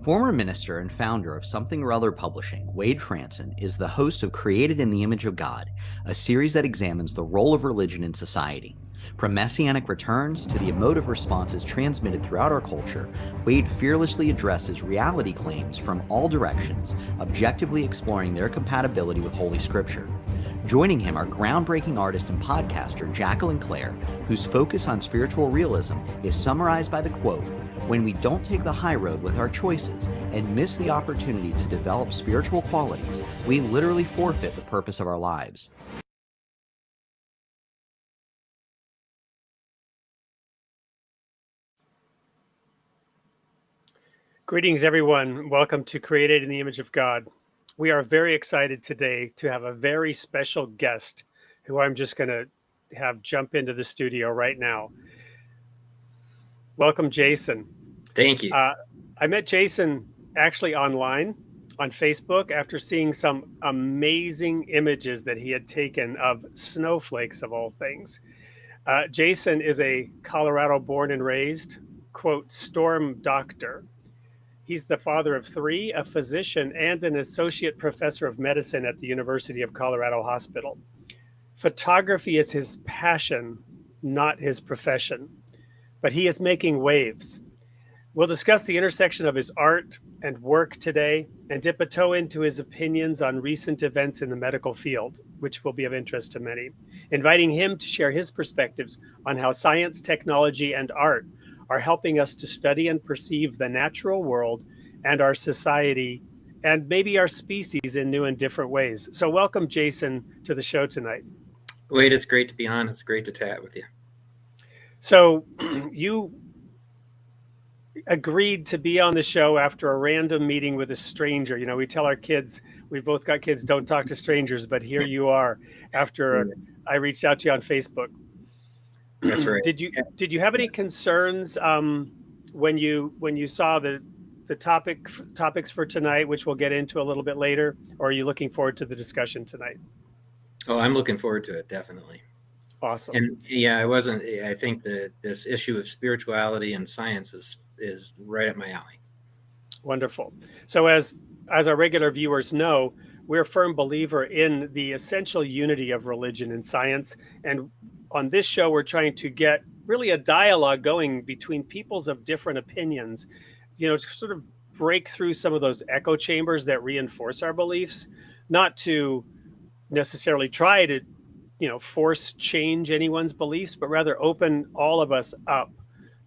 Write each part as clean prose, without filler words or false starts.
Former minister and founder of Something or Other Publishing, Wade Franson, is the host of Created in the Image of God, a series that examines the role of religion in society. From messianic returns to the emotive responses transmitted throughout our culture, Wade fearlessly addresses reality claims from all directions, objectively exploring their compatibility with Holy Scripture. Joining him are groundbreaking artist and podcaster Jacqueline Clare, whose focus on spiritual realism is summarized by the quote, "When we don't take the high road with our choices and miss the opportunity to develop spiritual qualities, we literally forfeit the purpose of our lives." Greetings, everyone. Welcome to Created in the Image of God. We are very excited today to have a very special guest who I'm just going to have jump into the studio right now. Welcome, Jason. Thank you. I met Jason actually online on Facebook after seeing some amazing images that he had taken of snowflakes, of all things. Jason is a Colorado born and raised, quote, storm doctor. He's the father of three, a physician, and an associate professor of medicine at the University of Colorado Hospital. Photography is his passion, not his profession, but he is making waves. We'll discuss the intersection of his art and work today and dip a toe into his opinions on recent events in the medical field, which will be of interest to many, inviting him to share his perspectives on how science, technology, and art are helping us to study and perceive the natural world and our society and maybe our species in new and different ways. So welcome, Jason, to the show tonight. Wade, it's great to be on. It's great to chat with you. So you agreed to be on the show after a random meeting with a stranger. You know, we tell our kids, we've both got kids, don't talk to strangers, but here you are after I reached out to you on Facebook. That's right. Did you have any concerns when you saw the topics for tonight, which we'll get into a little bit later, or are you looking forward to the discussion tonight? Oh, I'm looking forward to it, definitely. Awesome. And yeah, I think that this issue of spirituality and science is right up my alley. Wonderful. So as our regular viewers know, we're a firm believer in the essential unity of religion and science, and on this show, we're trying to get really a dialogue going between peoples of different opinions, you know, to sort of break through some of those echo chambers that reinforce our beliefs, not to necessarily try to, you know, force change anyone's beliefs, but rather open all of us up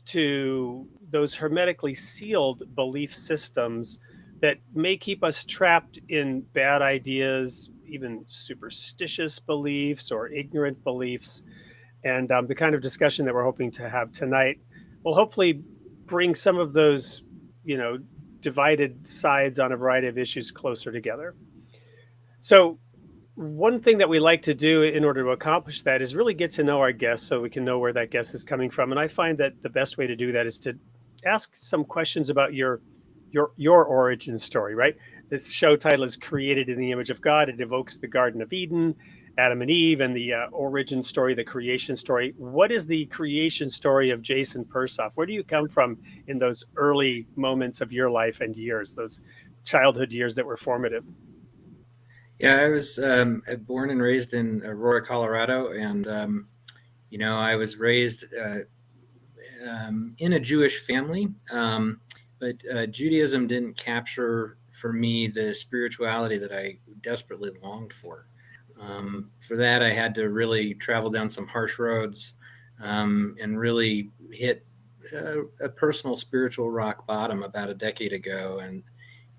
to those hermetically sealed belief systems that may keep us trapped in bad ideas, even superstitious beliefs or ignorant beliefs. And the kind of discussion that we're hoping to have tonight will hopefully bring some of those, you know, divided sides on a variety of issues closer together. So one thing that we like to do in order to accomplish that is really get to know our guests so we can know where that guest is coming from. And I find that the best way to do that is to ask some questions about your origin story, right? This show title is Created in the Image of God. It evokes the Garden of Eden, Adam and Eve, and the origin story, the creation story. What is the creation story of Jason Persoff? Where do you come from in those early moments of your life and years, those childhood years that were formative? Yeah, I was born and raised in Aurora, Colorado, and you know, I was raised in a Jewish family, but Judaism didn't capture for me the spirituality that I desperately longed for. For that, I had to really travel down some harsh roads and really hit a personal spiritual rock bottom about a decade ago,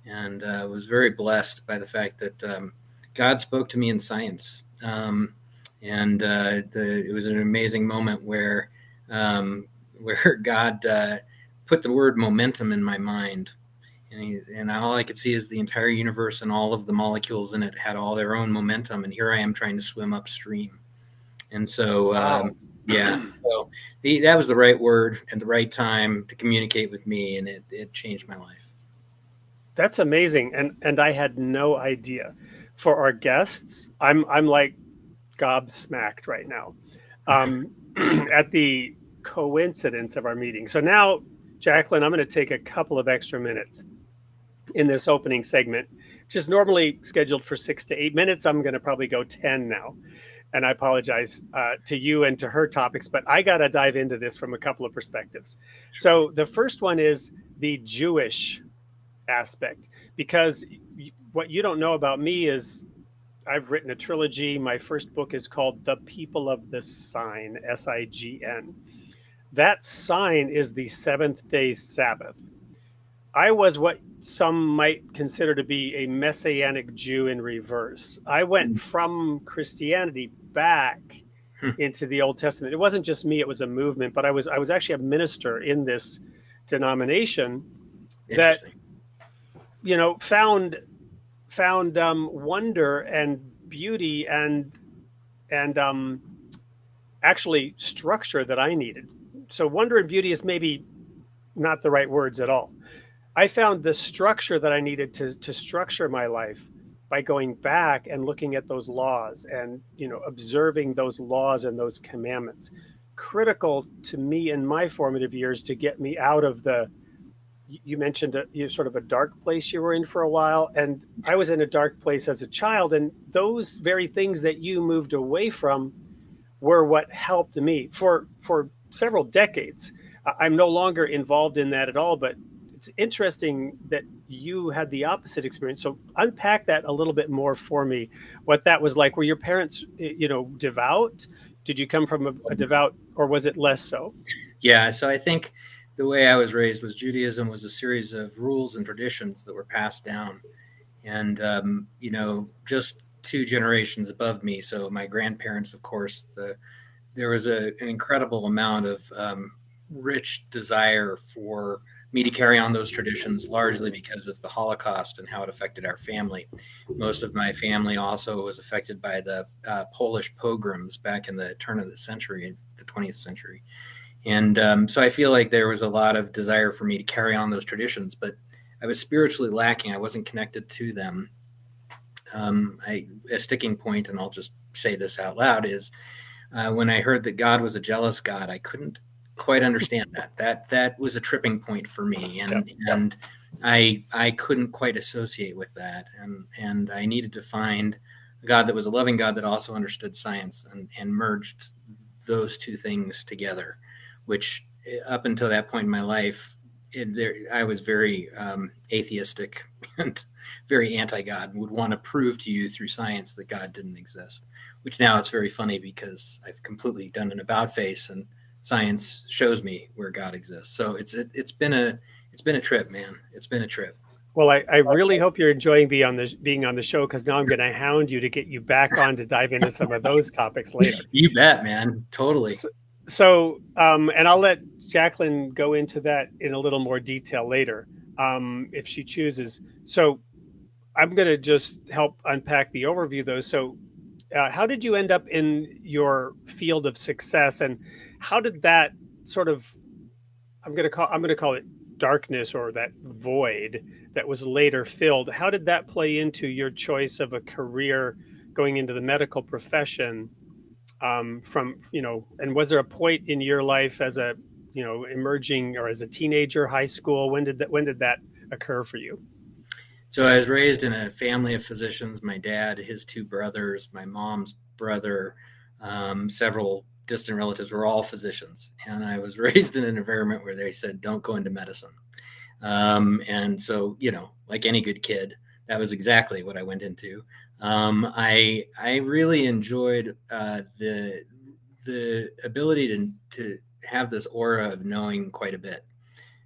and was very blessed by the fact that God spoke to me in science, and it was an amazing moment where God put the word momentum in my mind. And all I could see is the entire universe and all of the molecules in it had all their own momentum. And here I am trying to swim upstream. And so, Wow. so that was the right word at the right time to communicate with me. And it changed my life. That's amazing. And I had no idea. For our guests, I'm like gobsmacked right now at the coincidence of our meeting. So now, Jacqueline, I'm going to take a couple of extra minutes. in this opening segment, which is normally scheduled for 6 to 8 minutes. I'm going to probably go 10 now. And I apologize to you and to her topics, but I got to dive into this from a couple of perspectives. So the first one is the Jewish aspect, because what you don't know about me is I've written a trilogy. My first book is called The People of the Sign, SIGN. That sign is the seventh day Sabbath. I was what some might consider to be a Messianic Jew in reverse. I went from Christianity back into the Old Testament. It wasn't just me, it was a movement, but I was actually a minister in this denomination that, found wonder and beauty and actually structure that I needed. So wonder and beauty is maybe not the right words at all. I found the structure that I needed to structure my life by going back and looking at those laws and, observing those laws and those commandments. Critical to me in my formative years to get me out of you mentioned sort of a dark place you were in for a while. And I was in a dark place as a child. And those very things that you moved away from were what helped me for several decades. I'm no longer involved in that at all, but it's interesting that you had the opposite experience. So unpack that a little bit more for me, what that was like. Were your parents, devout? Did you come from a devout, or was it less so? Yeah. So I think the way I was raised was Judaism was a series of rules and traditions that were passed down. And, just 2 generations above me. So my grandparents, of course, there was an incredible amount of rich desire for me to carry on those traditions, largely because of the Holocaust and how it affected our family. Most of my family also was affected by the Polish pogroms back in the turn of the century, the 20th century. And so I feel like there was a lot of desire for me to carry on those traditions, but I was spiritually lacking. I wasn't connected to them. A sticking point, and I'll just say this out loud, is when I heard that God was a jealous God, I couldn't quite understand that. That was a tripping point for me, and I couldn't quite associate with that, and I needed to find a God that was a loving God that also understood science and merged those 2 things together, which up until that point in my life, I was very atheistic and very anti-God, would want to prove to you through science that God didn't exist, which now it's very funny because I've completely done an about face and science shows me where God exists. So it's been a trip, man. It's been a trip. Well, I really hope you're enjoying being on the show, because now I'm going to hound you to get you back on to dive into some of those topics later. You bet, man. Totally. So, and I'll let Jacqueline go into that in a little more detail later, if she chooses. So I'm going to just help unpack the overview, though. So how did you end up in your field of success, and how did that sort of, I'm going to call it darkness, or that void that was later filled, how did that play into your choice of a career going into the medical profession? And was there a point in your life as a, emerging, or as a teenager, high school? When did that occur for you? So I was raised in a family of physicians. My dad, his 2 brothers, my mom's brother, several distant relatives were all physicians. And I was raised in an environment where they said, don't go into medicine. And so, like any good kid, that was exactly what I went into. I really enjoyed the ability to have this aura of knowing quite a bit.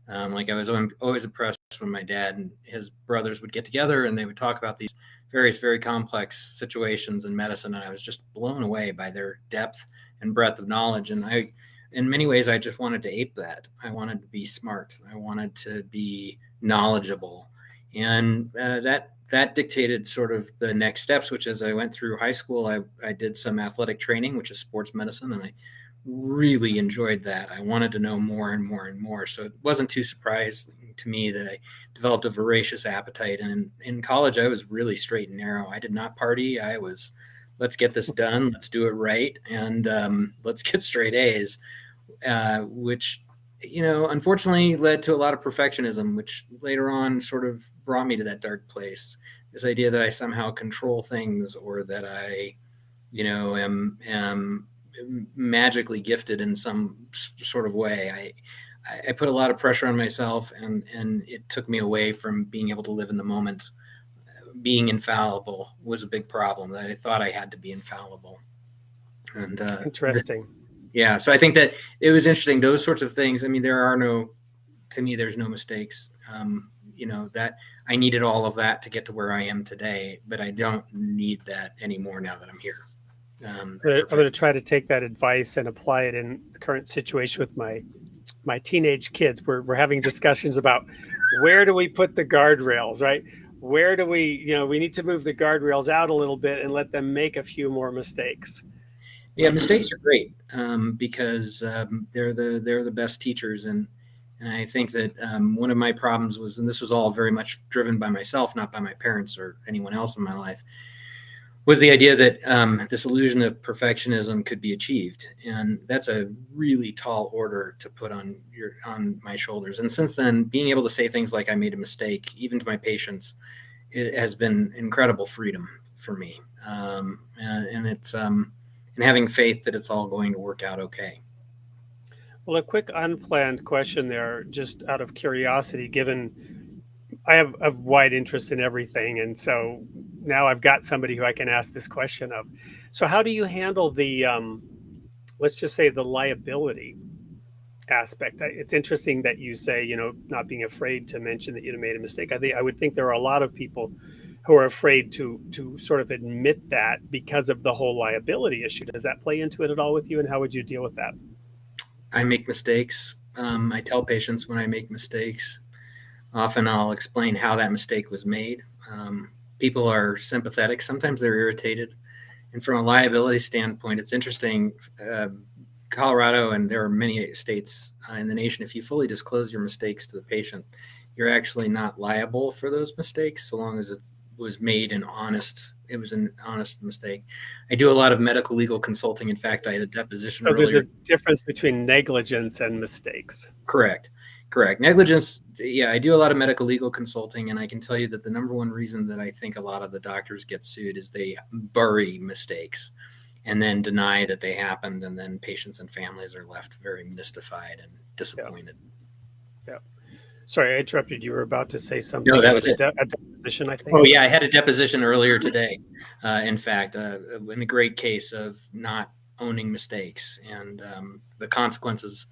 Like I was always impressed when my dad and his brothers would get together and they would talk about these various, very complex situations in medicine. And I was just blown away by their depth and breadth of knowledge. And in many ways, I just wanted to ape that. I wanted to be smart. I wanted to be knowledgeable. And that dictated sort of the next steps, which as I went through high school, I did some athletic training, which is sports medicine. And I really enjoyed that. I wanted to know more and more and more. So it wasn't too surprising to me that I developed a voracious appetite. And in college, I was really straight and narrow. I did not party. I was, let's get this done. Let's do it right. And let's get straight A's, which unfortunately led to a lot of perfectionism, which later on sort of brought me to that dark place. This idea that I somehow control things, or that I, am magically gifted in some sort of way. I put a lot of pressure on myself, and it took me away from being able to live in the moment. Being infallible was a big problem. That I thought I had to be infallible. And Interesting. Yeah, so I think that it was interesting. Those sorts of things. I mean, to me, there's no mistakes. That I needed all of that to get to where I am today, but I don't need that anymore now that I'm here. I'm going to try to take that advice and apply it in the current situation with my teenage kids. We're having discussions about where do we put the guardrails, right? Where do we need to move the guardrails out a little bit and let them make a few more mistakes. Yeah, mistakes are great because they're the best teachers, and I think that one of my problems was, and this was all very much driven by myself, not by my parents or anyone else in my life, was the idea that this illusion of perfectionism could be achieved, and that's a really tall order to put on my shoulders. And since then, being able to say things like "I made a mistake," even to my patients, it has been incredible freedom for me, and it's and having faith that it's all going to work out okay. Well, a quick unplanned question there, just out of curiosity, given I have a wide interest in everything. And so now I've got somebody who I can ask this question of. So how do you handle the, let's just say, the liability aspect? It's interesting that you say, not being afraid to mention that you made a mistake. I would think there are a lot of people who are afraid to sort of admit that because of the whole liability issue. Does that play into it at all with you? And how would you deal with that? I make mistakes. I tell patients when I make mistakes. Often I'll explain how that mistake was made. People are sympathetic. Sometimes they're irritated. And from a liability standpoint, it's interesting. Colorado, and there are many states in the nation, if you fully disclose your mistakes to the patient, you're actually not liable for those mistakes so long as it was made an honest mistake. I do a lot of medical legal consulting. In fact, I had a deposition earlier. There's a difference between negligence and mistakes. Correct. Negligence. Yeah, I do a lot of medical legal consulting, and I can tell you that the number one reason that I think a lot of the doctors get sued is they bury mistakes and then deny that they happened, and then patients and families are left very mystified and disappointed. Yeah. Sorry, I interrupted. You were about to say something. No, that was a deposition, I think. Oh, yeah, I had a deposition earlier today. In fact, in a great case of not owning mistakes, and the consequences.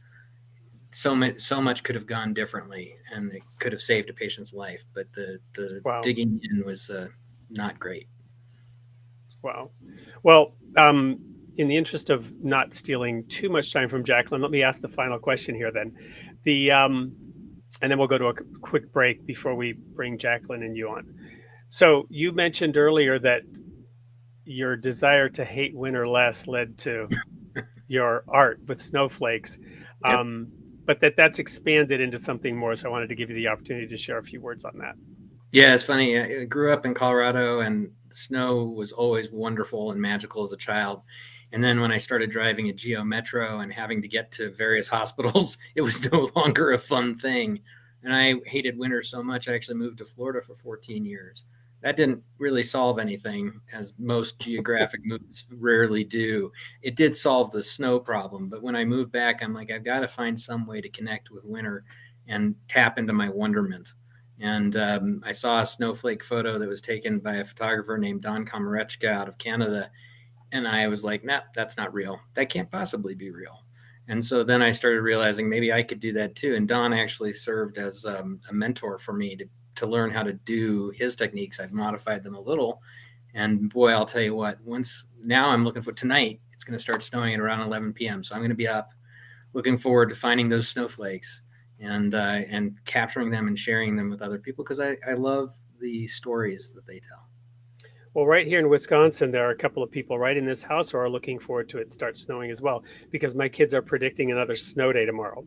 So much could have gone differently, and it could have saved a patient's life. But the Wow. digging in was not great. Wow. Well, in the interest of not stealing too much time from Jacqueline, let me ask the final question here then. And then we'll go to a quick break before we bring Jacqueline and you on. So you mentioned earlier that your desire to hate winter less led to your art with snowflakes, Yep. but that's expanded into something more. So I wanted to give you the opportunity to share a few words on that. Yeah, it's funny. I grew up in Colorado, and snow was always wonderful and magical as a child. And then when I started driving a Geo Metro and having to get to various hospitals, it was no longer a fun thing. And I hated winter so much, I actually moved to Florida for 14 years. That didn't really solve anything, as most geographic moves rarely do. It did solve the snow problem. But when I moved back, I'm like, I've got to find some way to connect with winter and tap into my wonderment. And I saw a snowflake photo that was taken by a photographer named Don Komarechka out of Canada. And I was like, nah, that's not real. That can't possibly be real. And so then I started realizing maybe I could do that too. And Don actually served as a mentor for me to learn how to do his techniques. I've modified them a little. And boy, I'll tell you what, now I'm looking for tonight, it's going to start snowing at around 11 p.m. So I'm going to be up looking forward to finding those snowflakes and capturing them and sharing them with other people, because I love the stories that they tell. Well, right here in Wisconsin, there are a couple of people right in this house who are looking forward to it start snowing as well, because my kids are predicting another snow day tomorrow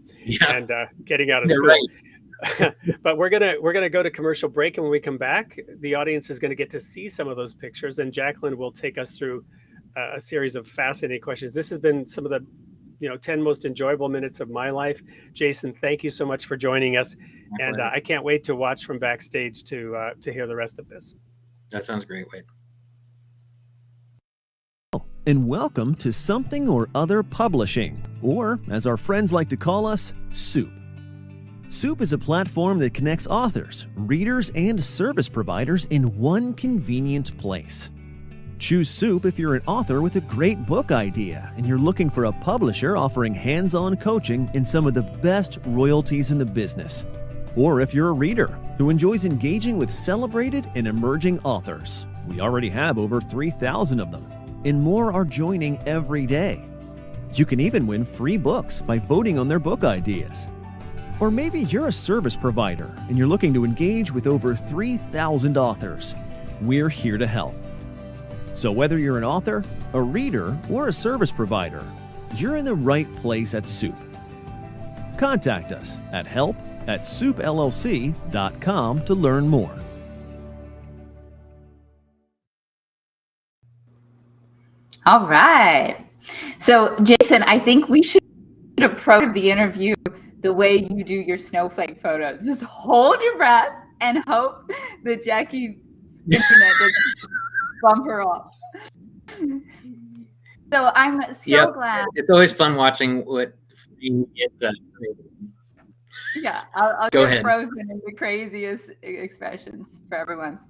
and getting out of school. Right. But we're gonna go to commercial break, and when we come back, the audience is going to get to see some of those pictures, and Jacqueline will take us through a series of fascinating questions. This has been some of the 10 most enjoyable minutes of my life. Jason, thank you so much for joining us. And I can't wait to watch from backstage to hear the rest of this. That sounds great, Wade. And welcome to Something or Other Publishing, or as our friends like to call us, Soup. Soup is a platform that connects authors, readers, and service providers in one convenient place. Choose Soup if you're an author with a great book idea and you're looking for a publisher offering hands-on coaching in some of the best royalties in the business. Or if you're a reader who enjoys engaging with celebrated and emerging authors. We already have over 3,000 of them, and more are joining every day. You can even win free books by voting on their book ideas. Or maybe you're a service provider and you're looking to engage with over 3,000 authors. We're here to help. So whether you're an author, a reader, or a service provider, you're in the right place at Soup. Contact us at help@soupllc.com to learn more. All right. So, Jason, I think we should approach the interview the way you do your snowflake photos. Just hold your breath and hope that Jackie's internet doesn't bump her off. So I'm so glad. It's always fun watching what you get done. Yeah, I'll Go get ahead. frozen in the craziest expressions for everyone.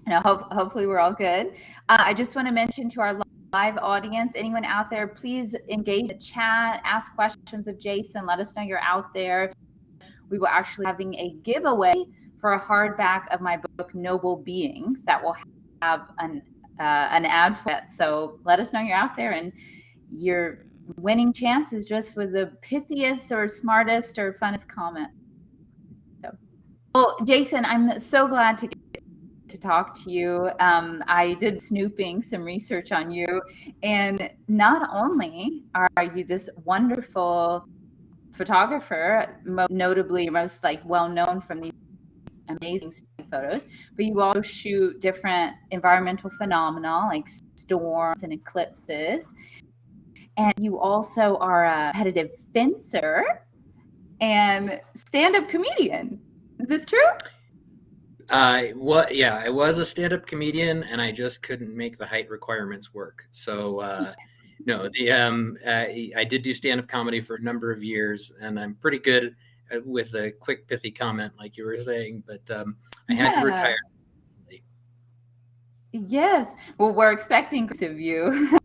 Hopefully we're all good. I just want to mention to our live audience, anyone out there, please engage in the chat, ask questions of Jason, let us know you're out there. We will actually having a giveaway for a hardback of my book, Noble Beings, that will have an ad for it. So let us know you're out there, and your winning chance is just with the pithiest or smartest or funnest comment. So, well, Jason, I'm so glad to talk to you. I did snooping, some research on you, and not only are you this wonderful photographer, notably most well known from these amazing photos, but you also shoot different environmental phenomena like storms and eclipses, and you also are a competitive fencer and stand-up comedian. Is this true? I was a stand-up comedian, and I just couldn't make the height requirements work. So no, I did do stand-up comedy for a number of years, and I'm pretty good with a quick pithy comment, like you were saying. But I had to retire. Yes. Well, we're expecting of you.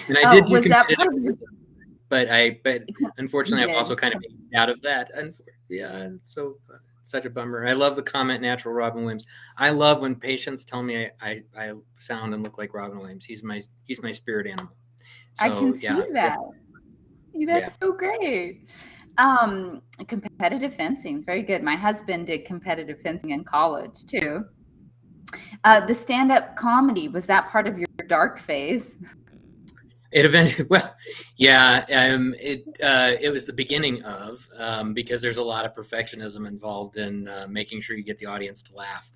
And I did do competitive, but unfortunately, I've also kind of been out of that. And yeah, so such a bummer. I love the comment, natural Robin Williams. I love when patients tell me I sound and look like Robin Williams. He's my spirit animal. So, I can see that. That's so great. Competitive fencing is very good. My husband did competitive fencing in college too. The stand-up comedy, was that part of your dark phase? It eventually, it was the beginning of, because there's a lot of perfectionism involved in making sure you get the audience to laugh.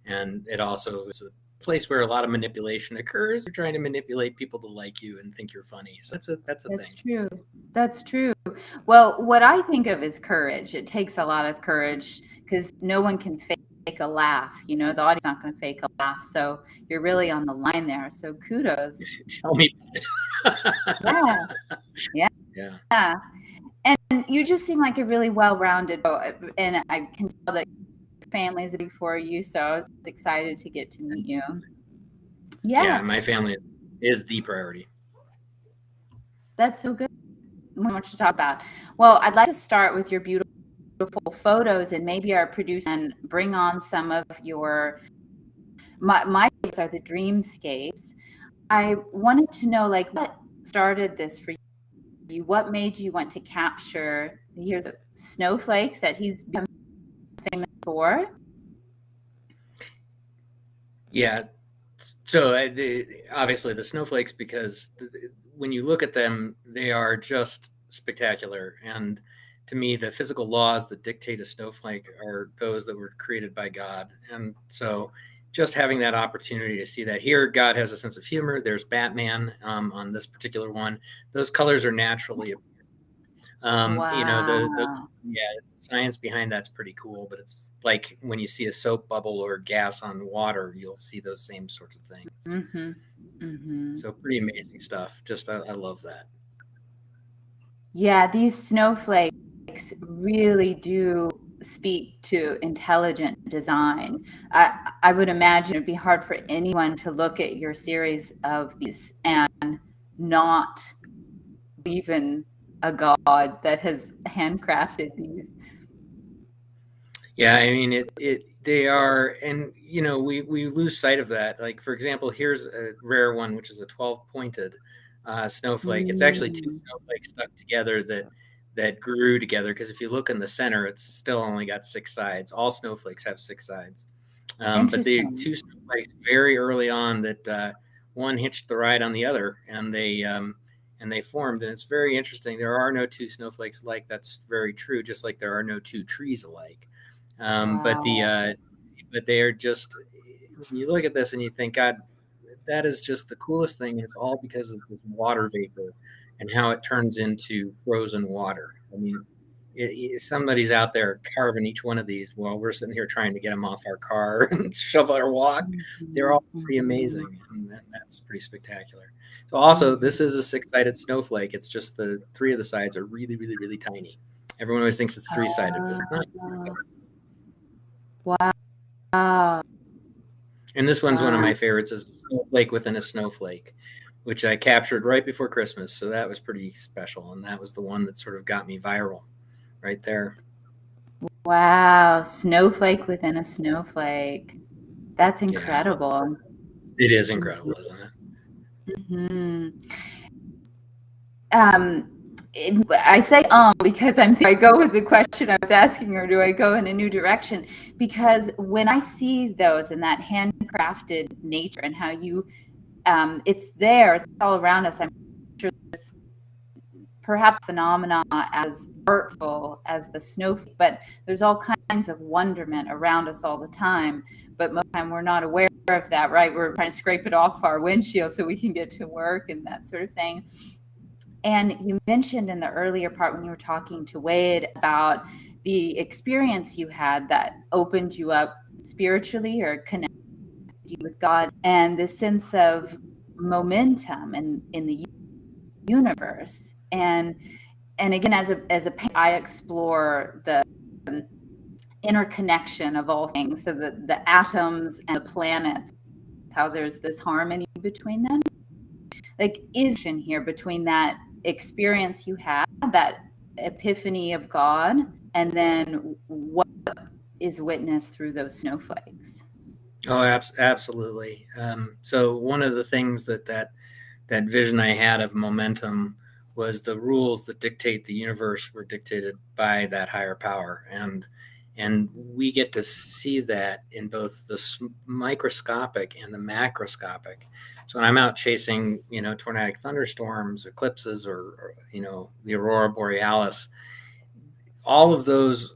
And it also is a place where a lot of manipulation occurs. You're trying to manipulate people to like you and think you're funny. So that's a thing. That's true. Well, what I think of is courage. It takes a lot of courage because no one can fake a laugh. The audience is not going to fake a laugh. So you're really on the line there. So kudos. Tell me that. Yeah. And you just seem like a really well-rounded, and I can tell that your family is before you. So I was excited to get to meet you. Yeah, my family is the priority. That's so good. Much to talk about. Well, I'd like to start with your beautiful photos, and maybe our producer can bring on some of your my favorites are the dreamscapes. I wanted to know what started this for you. What made you want to capture here's snowflakes that he's become famous for? Yeah. So obviously the snowflakes, because when you look at them, they are just spectacular. And to me, the physical laws that dictate a snowflake are those that were created by God. And so just having that opportunity to see that here, God has a sense of humor. There's Batman on this particular one. Those colors are naturally, Wow. yeah, science behind that's pretty cool, but it's like when you see a soap bubble or gas on water, you'll see those same sorts of things. Mm-hmm. Mm-hmm. So pretty amazing stuff. Just, I love that. Yeah, these snowflakes really do speak to intelligent design. I would imagine it'd be hard for anyone to look at your series of these and not believe in a God that has handcrafted these. Yeah, I mean they are, and we lose sight of that. Like, for example, here's a rare one, which is a 12-pointed snowflake. It's actually two snowflakes stuck together that grew together, because if you look in the center, it's still only got 6 sides. All snowflakes have 6 sides. But the Interesting. two snowflakes very early on that one hitched the ride on the other, and they formed. And it's very interesting. There are no two snowflakes alike. That's very true. Just like there are no two trees alike. But they are just, when you look at this and you think, God, that is just the coolest thing. And it's all because of this water vapor and how it turns into frozen water. I mean, somebody's out there carving each one of these while we're sitting here trying to get them off our car and shovel our walk. They're all pretty amazing, and that's pretty spectacular. So also, this is a 6-sided snowflake. It's just the 3 of the sides are really, really, really tiny. Everyone always thinks it's 3-sided, but it's not 6-sided. Wow. And this one's one of my favorites, is a snowflake within a snowflake, which I captured right before Christmas. So that was pretty special. And that was the one that sort of got me viral right there. Wow. Snowflake within a snowflake. That's incredible. Yeah, it is incredible, isn't it? Mm-hmm. I say because I go with the question I was asking, or do I go in a new direction? Because when I see those in that handcrafted nature and how you, it's there, it's all around us. I'm sure this perhaps phenomena as artful as the snowflake, but there's all kinds of wonderment around us all the time. But most of the time we're not aware of that, right? We're trying to scrape it off our windshield so we can get to work and that sort of thing. And you mentioned in the earlier part when you were talking to Wade about the experience you had that opened you up spiritually or connected you with God, and this sense of momentum in the universe. And again, as a I explore the interconnection of all things, so the atoms and the planets, how there's this harmony between them. Like, is here between that experience you had, that epiphany of God, and then what is witnessed through those snowflakes? Oh, absolutely. So one of the things that vision I had of momentum was the rules that dictate the universe were dictated by that higher power, and we get to see that in both the microscopic and the macroscopic. So when I'm out chasing, tornadic thunderstorms, eclipses, or the aurora borealis, all of those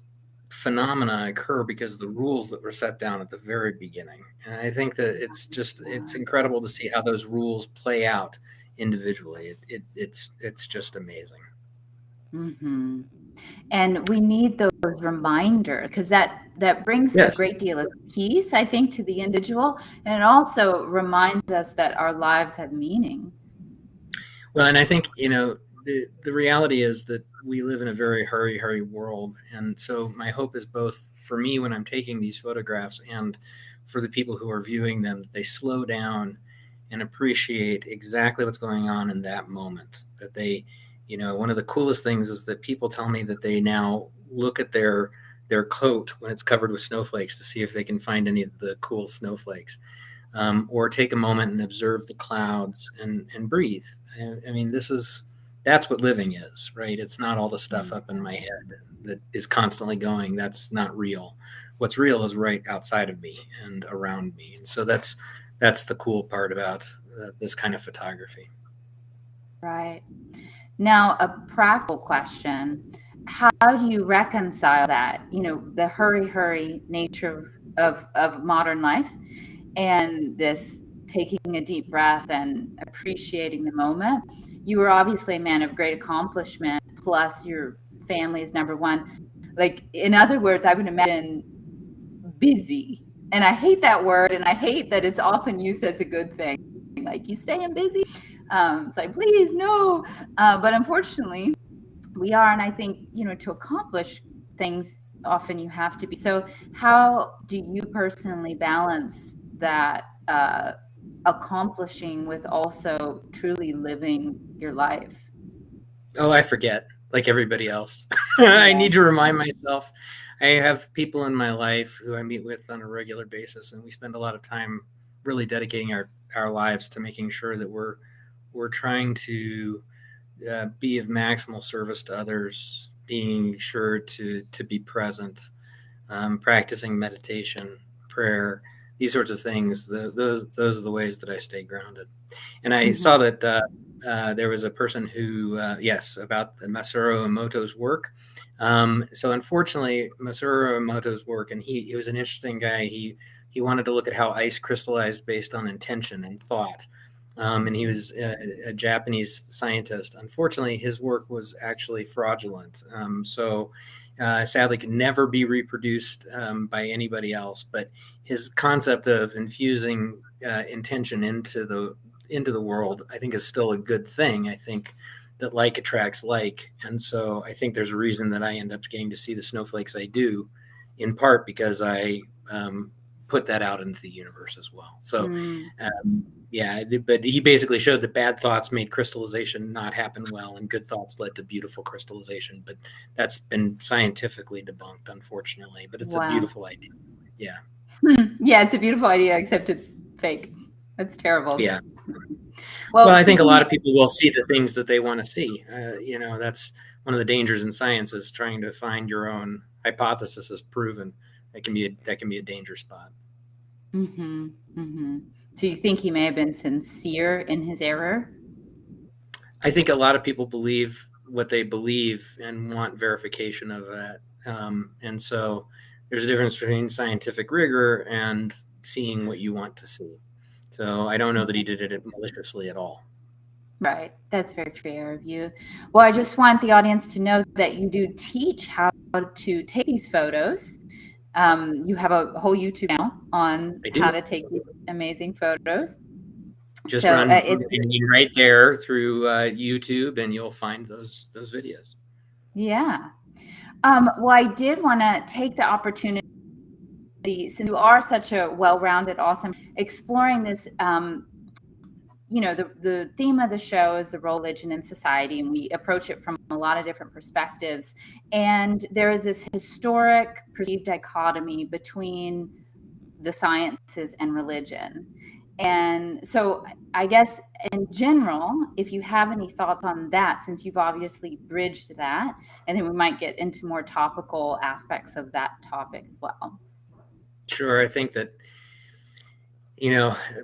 phenomena occur because of the rules that were set down at the very beginning. And I think that it's incredible to see how those rules play out individually. It's just amazing. Mm-hmm. And we need those reminders, because that brings a great deal of peace, I think, to the individual, and it also reminds us that our lives have meaning. Well, and I think the reality is that we live in a very hurry world, and so my hope is both for me when I'm taking these photographs and for the people who are viewing them, that they slow down and appreciate exactly what's going on in that moment. That they, one of the coolest things is that people tell me that they now look at their coat when it's covered with snowflakes to see if they can find any of the cool snowflakes, or take a moment and observe the clouds and breathe. I mean, that's what living is, right? It's not all the stuff up in my head that is constantly going. That's not real. What's real is right outside of me and around me. And so that's the cool part about this kind of photography. Right. Now, a practical question: how do you reconcile that, the hurry nature of modern life, and this taking a deep breath and appreciating the moment. You were obviously a man of great accomplishment, plus your family is number one. Like, in other words, I would imagine busy. And I hate that word, and I hate that it's often used as a good thing. Like, you staying busy? It's like, please, no. But unfortunately, we are. And I think, to accomplish things, often you have to be. So how do you personally balance that accomplishing with also truly living your life? Oh, I forget, like everybody else. I need to remind myself. I have people in my life who I meet with on a regular basis, and we spend a lot of time really dedicating our lives to making sure that we're trying to be of maximal service to others, being sure to be present, practicing meditation, prayer, these sorts of things. Those are the ways that I stay grounded. And I saw that there was a person who, about Masaru Emoto's work. So unfortunately, Masaru Emoto's work, and he was an interesting guy. He wanted to look at how ice crystallized based on intention and thought. And he was a Japanese scientist. Unfortunately, his work was actually fraudulent. Sadly could never be reproduced by anybody else. But his concept of infusing intention into the world, I think, is still a good thing. I think that like attracts like. And so I think there's a reason that I end up getting to see the snowflakes I do, in part because I put that out into the universe as well. So, but he basically showed that bad thoughts made crystallization not happen well, and good thoughts led to beautiful crystallization. But that's been scientifically debunked, unfortunately. But it's a beautiful idea. Yeah. Yeah, it's a beautiful idea, except it's fake. That's terrible. Yeah. Well, I think a lot of people will see the things that they want to see. That's one of the dangers in science, is trying to find your own hypothesis as proven. That can be a danger spot. So you think he may have been sincere in his error? I think a lot of people believe what they believe and want verification of that. And so there's a difference between scientific rigor and seeing what you want to see. So I don't know that he did it maliciously at all. Right. That's very fair of you. Well, I just want the audience to know that you do teach how to take these photos. You have a whole YouTube channel on how to take these amazing photos. Just run right there through YouTube, and you'll find those videos. Yeah. Well, I did want to take the opportunity, since you are such a well-rounded, awesome, exploring this. The theme of the show is the role of religion in society, and we approach it from a lot of different perspectives. And there is this historic perceived dichotomy between the sciences and religion. And so I guess in general, if you have any thoughts on that, since you've obviously bridged that, and then we might get into more topical aspects of that topic as well. Sure. I think that,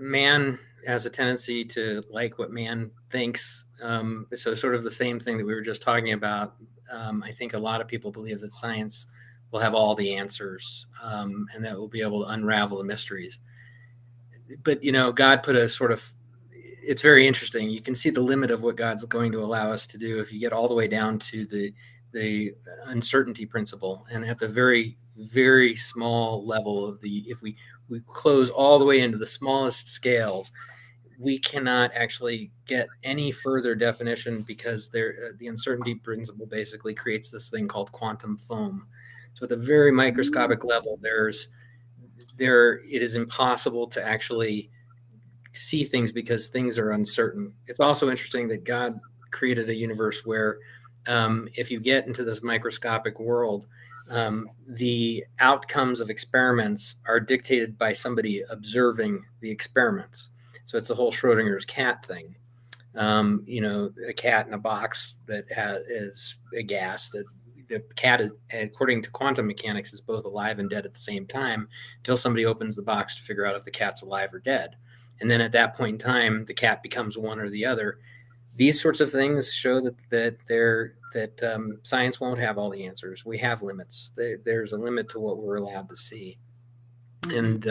man has a tendency to like what man thinks. So sort of the same thing that we were just talking about. I think a lot of people believe that science will have all the answers, and that we'll be able to unravel the mysteries. But, God put a sort of, it's very interesting. You can see the limit of what God's going to allow us to do if you get all the way down to the uncertainty principle. And at the very, very small level if we close all the way into the smallest scales, we cannot actually get any further definition, because the uncertainty principle basically creates this thing called quantum foam. So at the very microscopic level, it is impossible to actually see things because things are uncertain. It's also interesting that God created a universe where if you get into this microscopic world, the outcomes of experiments are dictated by somebody observing the experiments. So it's the whole Schrodinger's cat thing. A cat in a box that is a gas, that the cat, according to quantum mechanics, is both alive and dead at the same time, until somebody opens the box to figure out if the cat's alive or dead. And then at that point in time, the cat becomes one or the other. These sorts of things show that science won't have all the answers. We have limits. There's a limit to what we're allowed to see. And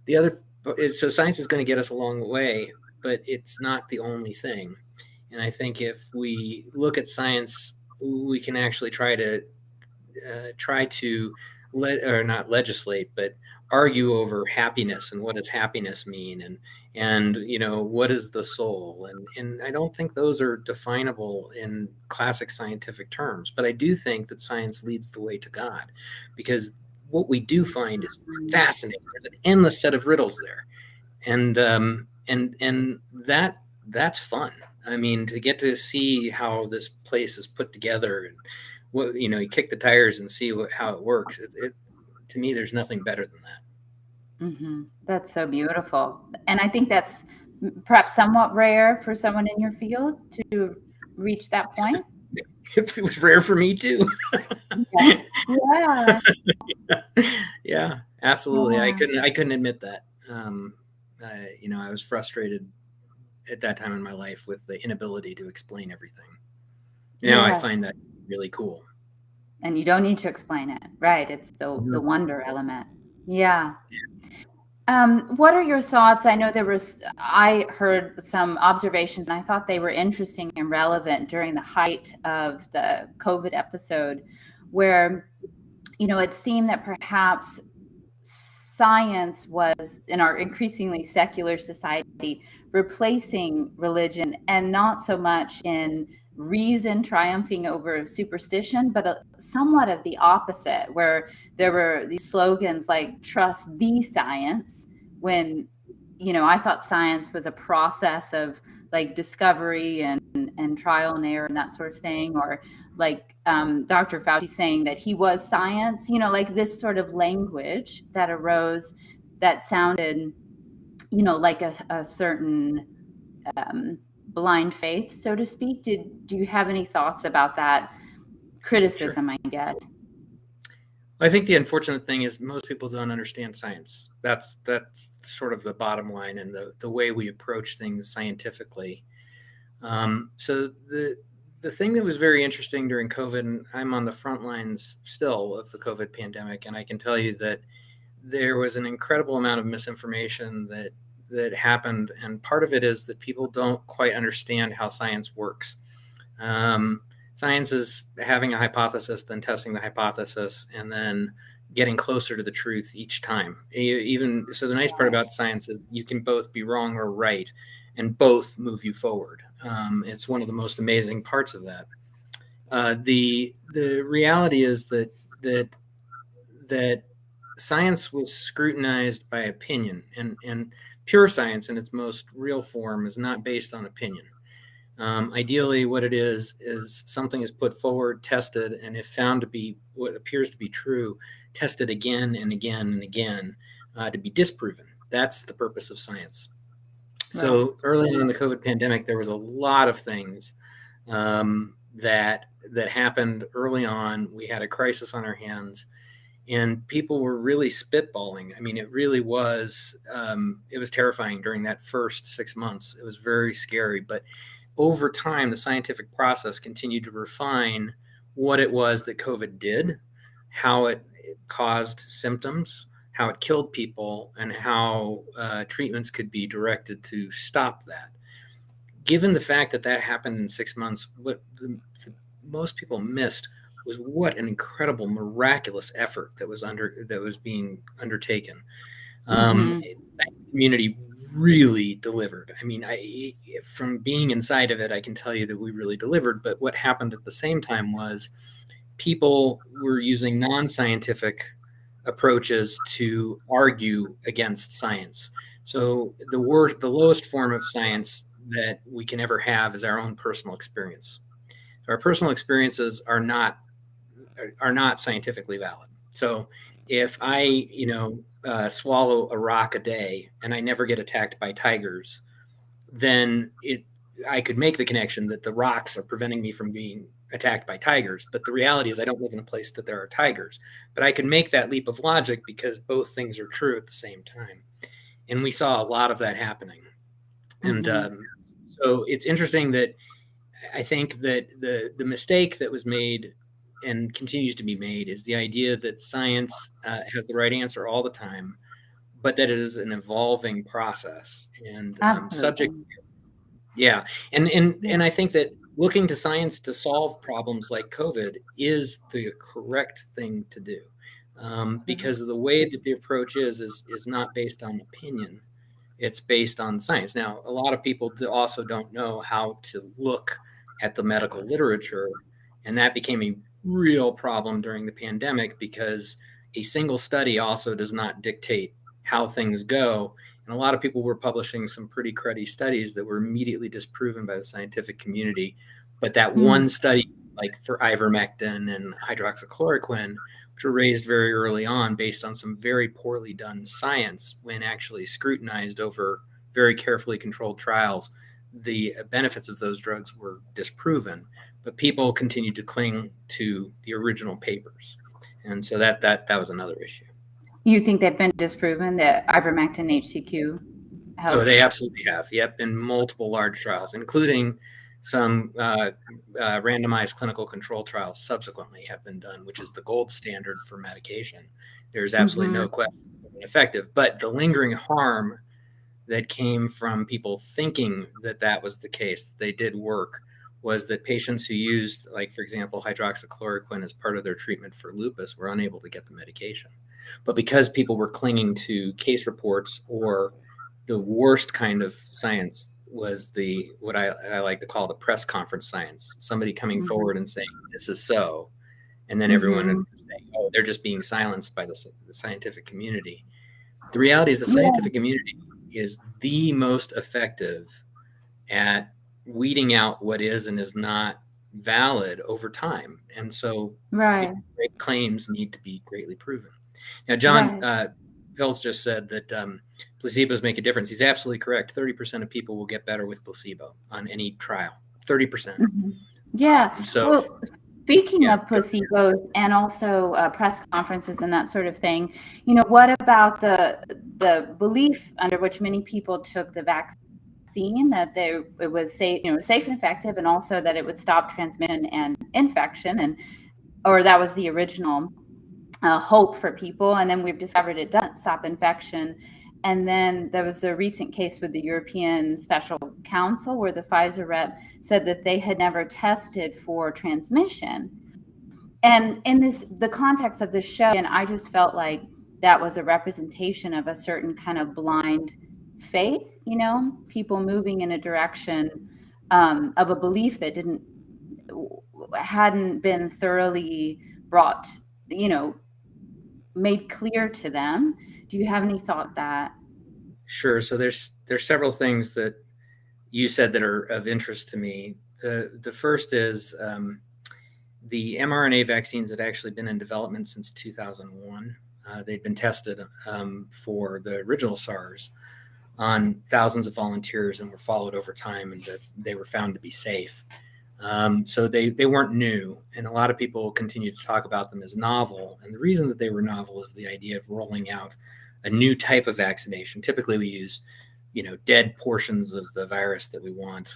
So science is going to get us a long way, but it's not the only thing. And I think if we look at science, we can actually try to not legislate, but argue over happiness and what does happiness mean, and what is the soul, and I don't think those are definable in classic scientific terms, but I do think that science leads the way to God, because what we do find is fascinating. There's an endless set of riddles there, and that's fun. I mean, to get to see how this place is put together, and you kick the tires and see how it works. To me, there's nothing better than that. Mm-hmm. That's so beautiful. And I think that's perhaps somewhat rare for someone in your field to reach that point. It was rare for me too. Yeah. Yeah, absolutely. Yeah. I couldn't admit that. I was frustrated at that time in my life with the inability to explain everything. Now I find that really cool. And you don't need to explain it, right? It's the wonder element. Yeah. What are your thoughts? I know I heard some observations, and I thought they were interesting and relevant during the height of the COVID episode, where, it seemed that perhaps science was, in our increasingly secular society, replacing religion, and not so much in reason triumphing over superstition, but somewhat of the opposite, where there were these slogans like "trust the science," when I thought science was a process of like discovery and trial and error and that sort of thing, or like Dr. Fauci saying that he was science, like this sort of language that arose that sounded like a certain blind faith, so to speak. Do you have any thoughts about that criticism? Sure. I guess. I think the unfortunate thing is most people don't understand science. That's sort of the bottom line, and the way we approach things scientifically. So the thing that was very interesting during COVID, and I'm on the front lines still of the COVID pandemic, and I can tell you that there was an incredible amount of misinformation that happened, and part of it is that people don't quite understand how science works. Science is having a hypothesis, then testing the hypothesis, and then getting closer to the truth each time. So the nice part about science is you can both be wrong or right, and both move you forward. It's one of the most amazing parts of that. The reality is that science was scrutinized by opinion, and pure science in its most real form is not based on opinion. Ideally, what it is something is put forward, tested, and if found to be what appears to be true, tested again and again and again to be disproven. That's the purpose of science. Right. So early on in the COVID pandemic, there was a lot of things that happened early on. We had a crisis on our hands, and people were really spitballing. I mean, it really was. It was terrifying during that first 6 months. It was very scary, but over time, the scientific process continued to refine what it was that COVID did, how it caused symptoms, how it killed people, and how treatments could be directed to stop that. Given the fact that happened in 6 months, what most people missed was what an incredible, miraculous effort that was being undertaken. The community really delivered. I mean, from being inside of it, I can tell you that we really delivered. But what happened at the same time was people were using non-scientific approaches to argue against science. So the lowest form of science that we can ever have is our own personal experience. So our personal experiences are not scientifically valid. So if I, swallow a rock a day and I never get attacked by tigers, then I could make the connection that the rocks are preventing me from being attacked by tigers. But the reality is I don't live in a place that there are tigers. But I can make that leap of logic because both things are true at the same time. And we saw a lot of that happening. And so it's interesting that I think that the mistake that was made and continues to be made is the idea that science has the right answer all the time, but that it is an evolving process and subject. Absolutely. Yeah. And I think that looking to science to solve problems like COVID is the correct thing to do. Because the way that the approach is not based on opinion. It's based on science. Now, a lot of people also don't know how to look at the medical literature, and that became a real problem during the pandemic because a single study also does not dictate how things go. And a lot of people were publishing some pretty cruddy studies that were immediately disproven by the scientific community. But that one study, like for ivermectin and hydroxychloroquine, which were raised very early on based on some very poorly done science, when actually scrutinized over very carefully controlled trials, the benefits of those drugs were disproven. But people continued to cling to the original papers. And so that was another issue. You think they've been disproven, that ivermectin HCQ helps? Oh, they absolutely have. Yep, in multiple large trials, including some randomized clinical control trials subsequently have been done, which is the gold standard for medication. There's absolutely no question effective, but the lingering harm that came from people thinking that that was the case, that they did work, was that patients who used, like, for example, hydroxychloroquine as part of their treatment for lupus were unable to get the medication. But because people were clinging to case reports, or the worst kind of science was what I like to call the press conference science, somebody coming forward and saying, this is so, and then everyone would say, oh, they're just being silenced by the scientific community. The reality is the scientific community is the most effective at weeding out what is and is not valid over time. And so great claims need to be greatly proven. Now, John Pills just said that placebos make a difference. He's absolutely correct. 30% of people will get better with placebo on any trial. 30%. Yeah. So, well, speaking of placebos and also press conferences and that sort of thing, you know, what about the belief under which many people took the vaccine, that it was safe, you know, safe and effective, and also that it would stop transmission and infection, or that was the original hope for people, and then we've discovered it doesn't stop infection. And then there was a recent case with the European Special Council where the Pfizer rep said that they had never tested for transmission. And in the context of this show, and I just felt like that was a representation of a certain kind of blind faith, you know, people moving in a direction of a belief that hadn't been thoroughly brought, you know, made clear to them. Do you have any thought that? Sure. So there's several things that you said that are of interest to me. The first is the mRNA vaccines had actually been in development since 2001. They'd been tested for the original SARS on thousands of volunteers and were followed over time, and that they were found to be safe. So they weren't new, and a lot of people continue to talk about them as novel. And the reason that they were novel is the idea of rolling out a new type of vaccination. Typically, we use, you know, dead portions of the virus that we want,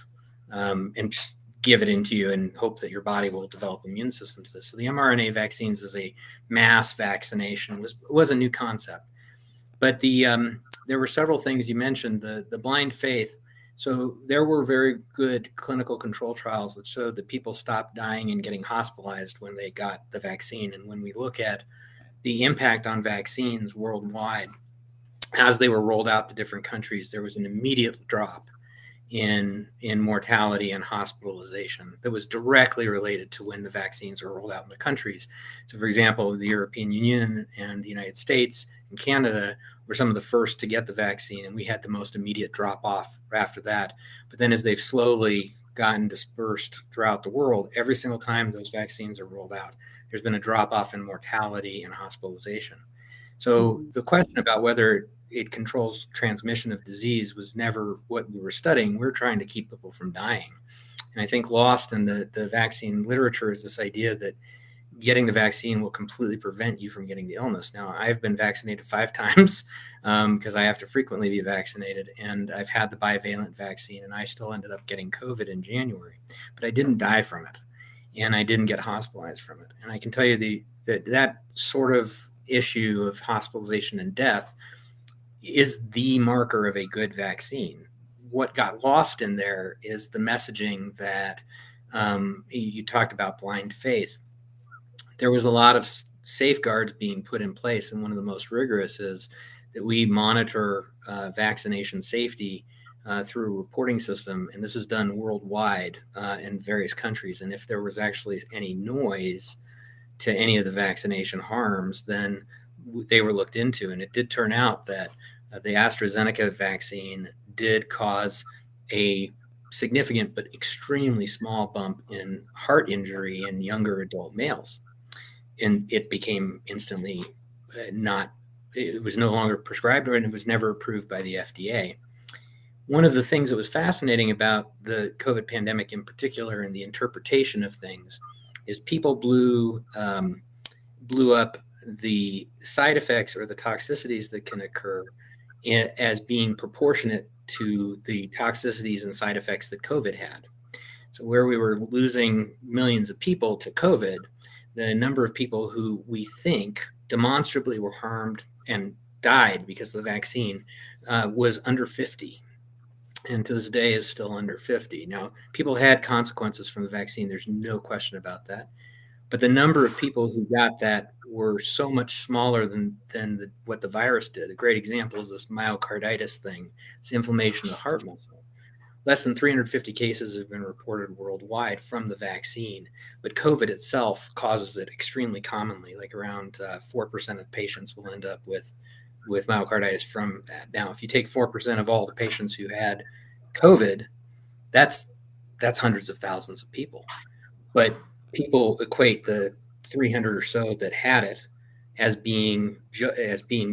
and just give it into you and hope that your body will develop an immune system to this. So the mRNA vaccines as a mass vaccination was a new concept. But there were several things you mentioned. The blind faith. So there were very good clinical control trials that showed that people stopped dying and getting hospitalized when they got the vaccine. And when we look at the impact on vaccines worldwide, as they were rolled out to different countries, there was an immediate drop in mortality and hospitalization that was directly related to when the vaccines were rolled out in the countries. So, for example, the European Union and the United States and Canada were some of the first to get the vaccine, and we had the most immediate drop off after that. But then as they've slowly gotten dispersed throughout the world, every single time those vaccines are rolled out, there's been a drop off in mortality and hospitalization. So the question about whether it controls transmission of disease was never what we were studying. We're trying to keep people from dying. And I think lost in the vaccine literature is this idea that getting the vaccine will completely prevent you from getting the illness. Now, I've been vaccinated 5 times because I have to frequently be vaccinated, and I've had the bivalent vaccine, and I still ended up getting COVID in January, but I didn't die from it, and I didn't get hospitalized from it. And I can tell you that sort of issue of hospitalization and death is the marker of a good vaccine. What got lost in there is the messaging that you talked about blind faith. There was a lot of safeguards being put in place, and one of the most rigorous is that we monitor vaccination safety through a reporting system, and this is done worldwide in various countries. And if there was actually any noise to any of the vaccination harms, then they were looked into. And it did turn out that the AstraZeneca vaccine did cause a significant but extremely small bump in heart injury in younger adult males. And it became instantly it was no longer prescribed, and it was never approved by the FDA. One of the things that was fascinating about the COVID pandemic in particular and the interpretation of things is people blew up the side effects or the toxicities that can occur as being proportionate to the toxicities and side effects that COVID had. So where we were losing millions of people to COVID, the number of people who we think demonstrably were harmed and died because of the vaccine was under 50. And to this day is still under 50. Now, people had consequences from the vaccine. There's no question about that. But the number of people who got that were so much smaller than what the virus did. A great example is this myocarditis thing. It's inflammation of the heart muscle. Less than 350 cases have been reported worldwide from the vaccine, but COVID itself causes it extremely commonly. Like around 4% of patients will end up with myocarditis from that. Now, if you take 4% of all the patients who had COVID, that's hundreds of thousands of people. But people equate the 300 or so that had it as being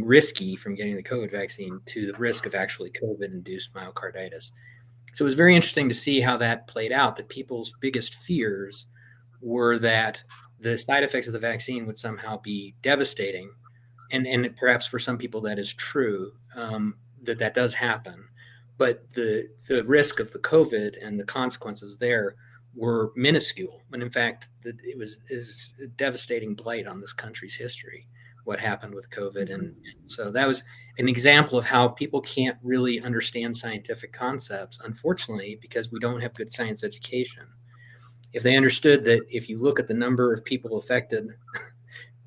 risky from getting the COVID vaccine to the risk of actually COVID-induced myocarditis. So it was very interesting to see how that played out, that people's biggest fears were that the side effects of the vaccine would somehow be devastating. And perhaps for some people that is true, that does happen. But the risk of the COVID and the consequences there were minuscule, when in fact it was a devastating blight on this country's history, what happened with COVID. And so that was an example of how people can't really understand scientific concepts, unfortunately, because we don't have good science education. If they understood that if you look at the number of people affected,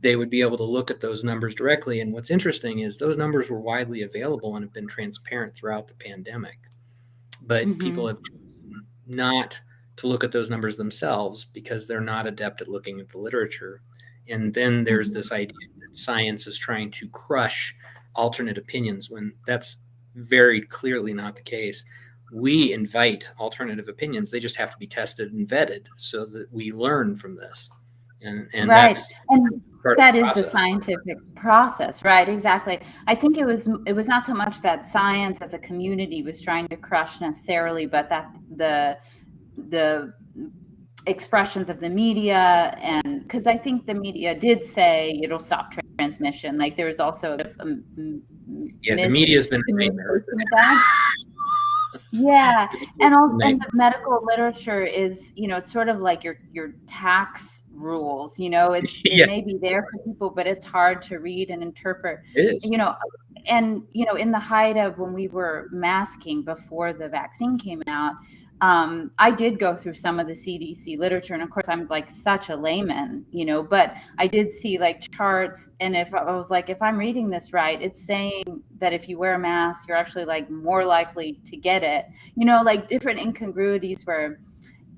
they would be able to look at those numbers directly. And what's interesting is those numbers were widely available and have been transparent throughout the pandemic. But people have chosen not to look at those numbers themselves because they're not adept at looking at the literature. And then there's this idea that science is trying to crush alternate opinions, when that's very clearly not the case. We invite alternative opinions. They just have to be tested and vetted so that we learn from this. And right. that's And part that of the is the process. scientific process, right? Exactly. I think it was not so much that science as a community was trying to crush necessarily, but that the expressions of the media, and because I think the media did say it'll stop transmission. Like there was also The media has been yeah, and the medical literature is, it's sort of like your tax rules. It may be there for people, but it's hard to read and interpret. It is. And in the height of when we were masking before the vaccine came out, I did go through some of the CDC literature, and of course I'm like such a layman, but I did see like charts, and if I was like, if I'm reading this right, it's saying that if you wear a mask, you're actually like more likely to get it, like different incongruities where,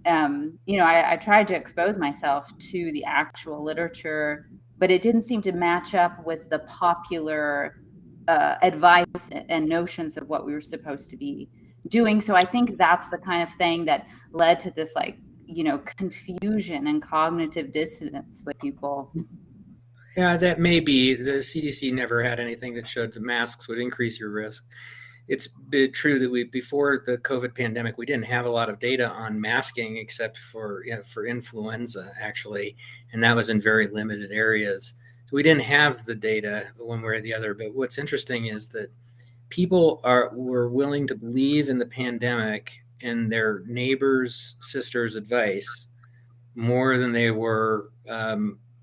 I tried to expose myself to the actual literature, but it didn't seem to match up with the popular advice and notions of what we were supposed to be doing. So I think that's the kind of thing that led to this confusion and cognitive dissonance with people. Yeah, that may be. The CDC never had anything that showed the masks would increase your risk. It's been true that before the COVID pandemic, we didn't have a lot of data on masking except for influenza, actually, and that was in very limited areas. So we didn't have the data one way or the other. But what's interesting is that people were willing to believe in the pandemic and their neighbors' sisters' advice more than they were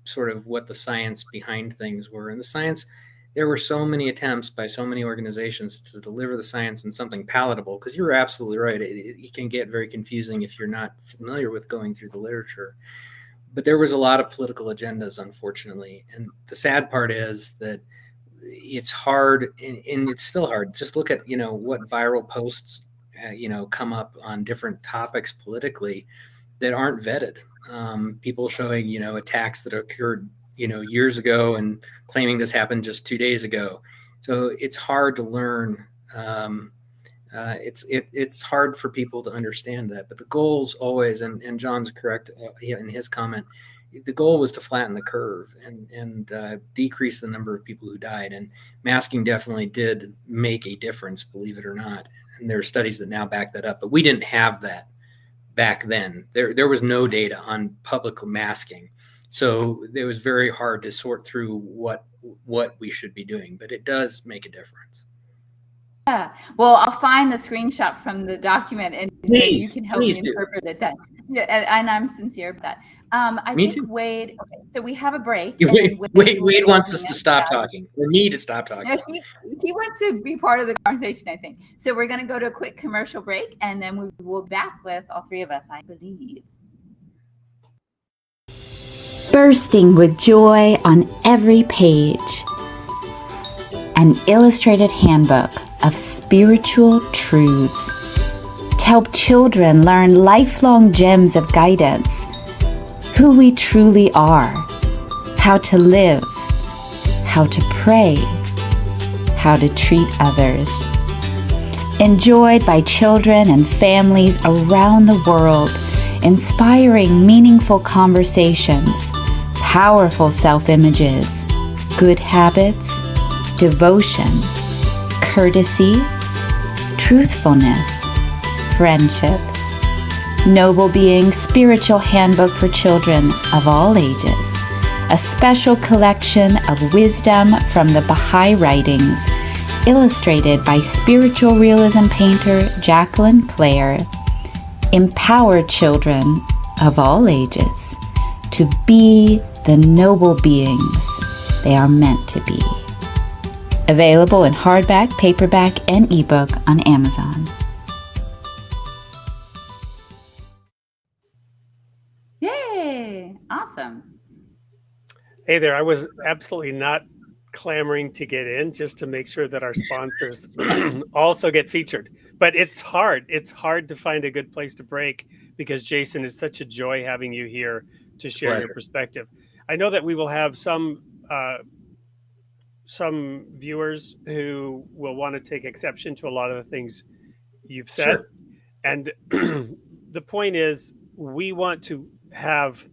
sort of what the science behind things were. And the science there were so many attempts by so many organizations to deliver the science in something palatable, because you're absolutely right. It can get very confusing if you're not familiar with going through the literature. But there was a lot of political agendas, unfortunately. And the sad part is that it's hard, and it's still hard. Just look at, what viral posts, come up on different topics politically that aren't vetted. People showing, attacks that occurred years ago and claiming this happened just 2 days ago. So it's hard to learn. It's hard for people to understand that. But the goal's always, and John's correct in his comment, the goal was to flatten the curve and decrease the number of people who died. And masking definitely did make a difference, believe it or not. And there are studies that now back that up. But we didn't have that back then. There was no data on public masking. So it was very hard to sort through what we should be doing, but it does make a difference. Yeah. Well, I'll find the screenshot from the document, and you can help me interpret it then. Yeah, and I'm sincere about that. I think too. Wade. Okay, so we have a break. Wade wants us to stop talking. We need to stop talking. No, he wants to be part of the conversation, I think. So we're going to go to a quick commercial break, and then we will be back with all three of us, I believe. Bursting with joy on every page. An illustrated handbook of spiritual truths to help children learn lifelong gems of guidance, who we truly are, how to live, how to pray, how to treat others. Enjoyed by children and families around the world, inspiring meaningful conversations, powerful self-images, good habits, devotion, courtesy, truthfulness, friendship, noble beings, spiritual handbook for children of all ages, a special collection of wisdom from the Baha'i writings, illustrated by spiritual realism painter Jacqueline Clare, empower children of all ages to be the noble beings they are meant to be. Available in hardback, paperback, and ebook on Amazon. Yay! Awesome. Hey there. I was absolutely not clamoring to get in, just to make sure that our sponsors also get featured. But it's hard. It's hard to find a good place to break, because Jason, it's such a joy having you here to share your perspective. I know that we will have some viewers who will want to take exception to a lot of the things you've said. Sure. And the point is, we want to have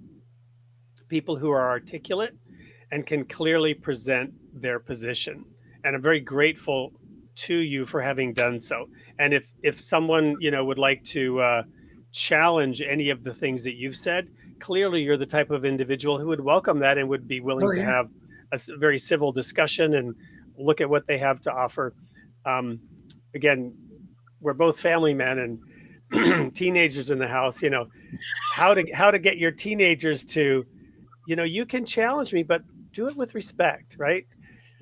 people who are articulate and can clearly present their position. And I'm very grateful to you for having done so. And if someone, would like to challenge any of the things that you've said, clearly you're the type of individual who would welcome that and would be willing to have a very civil discussion and look at what they have to offer. Again, we're both family men and teenagers in the house. How to get your teenagers to, you can challenge me, but do it with respect, right?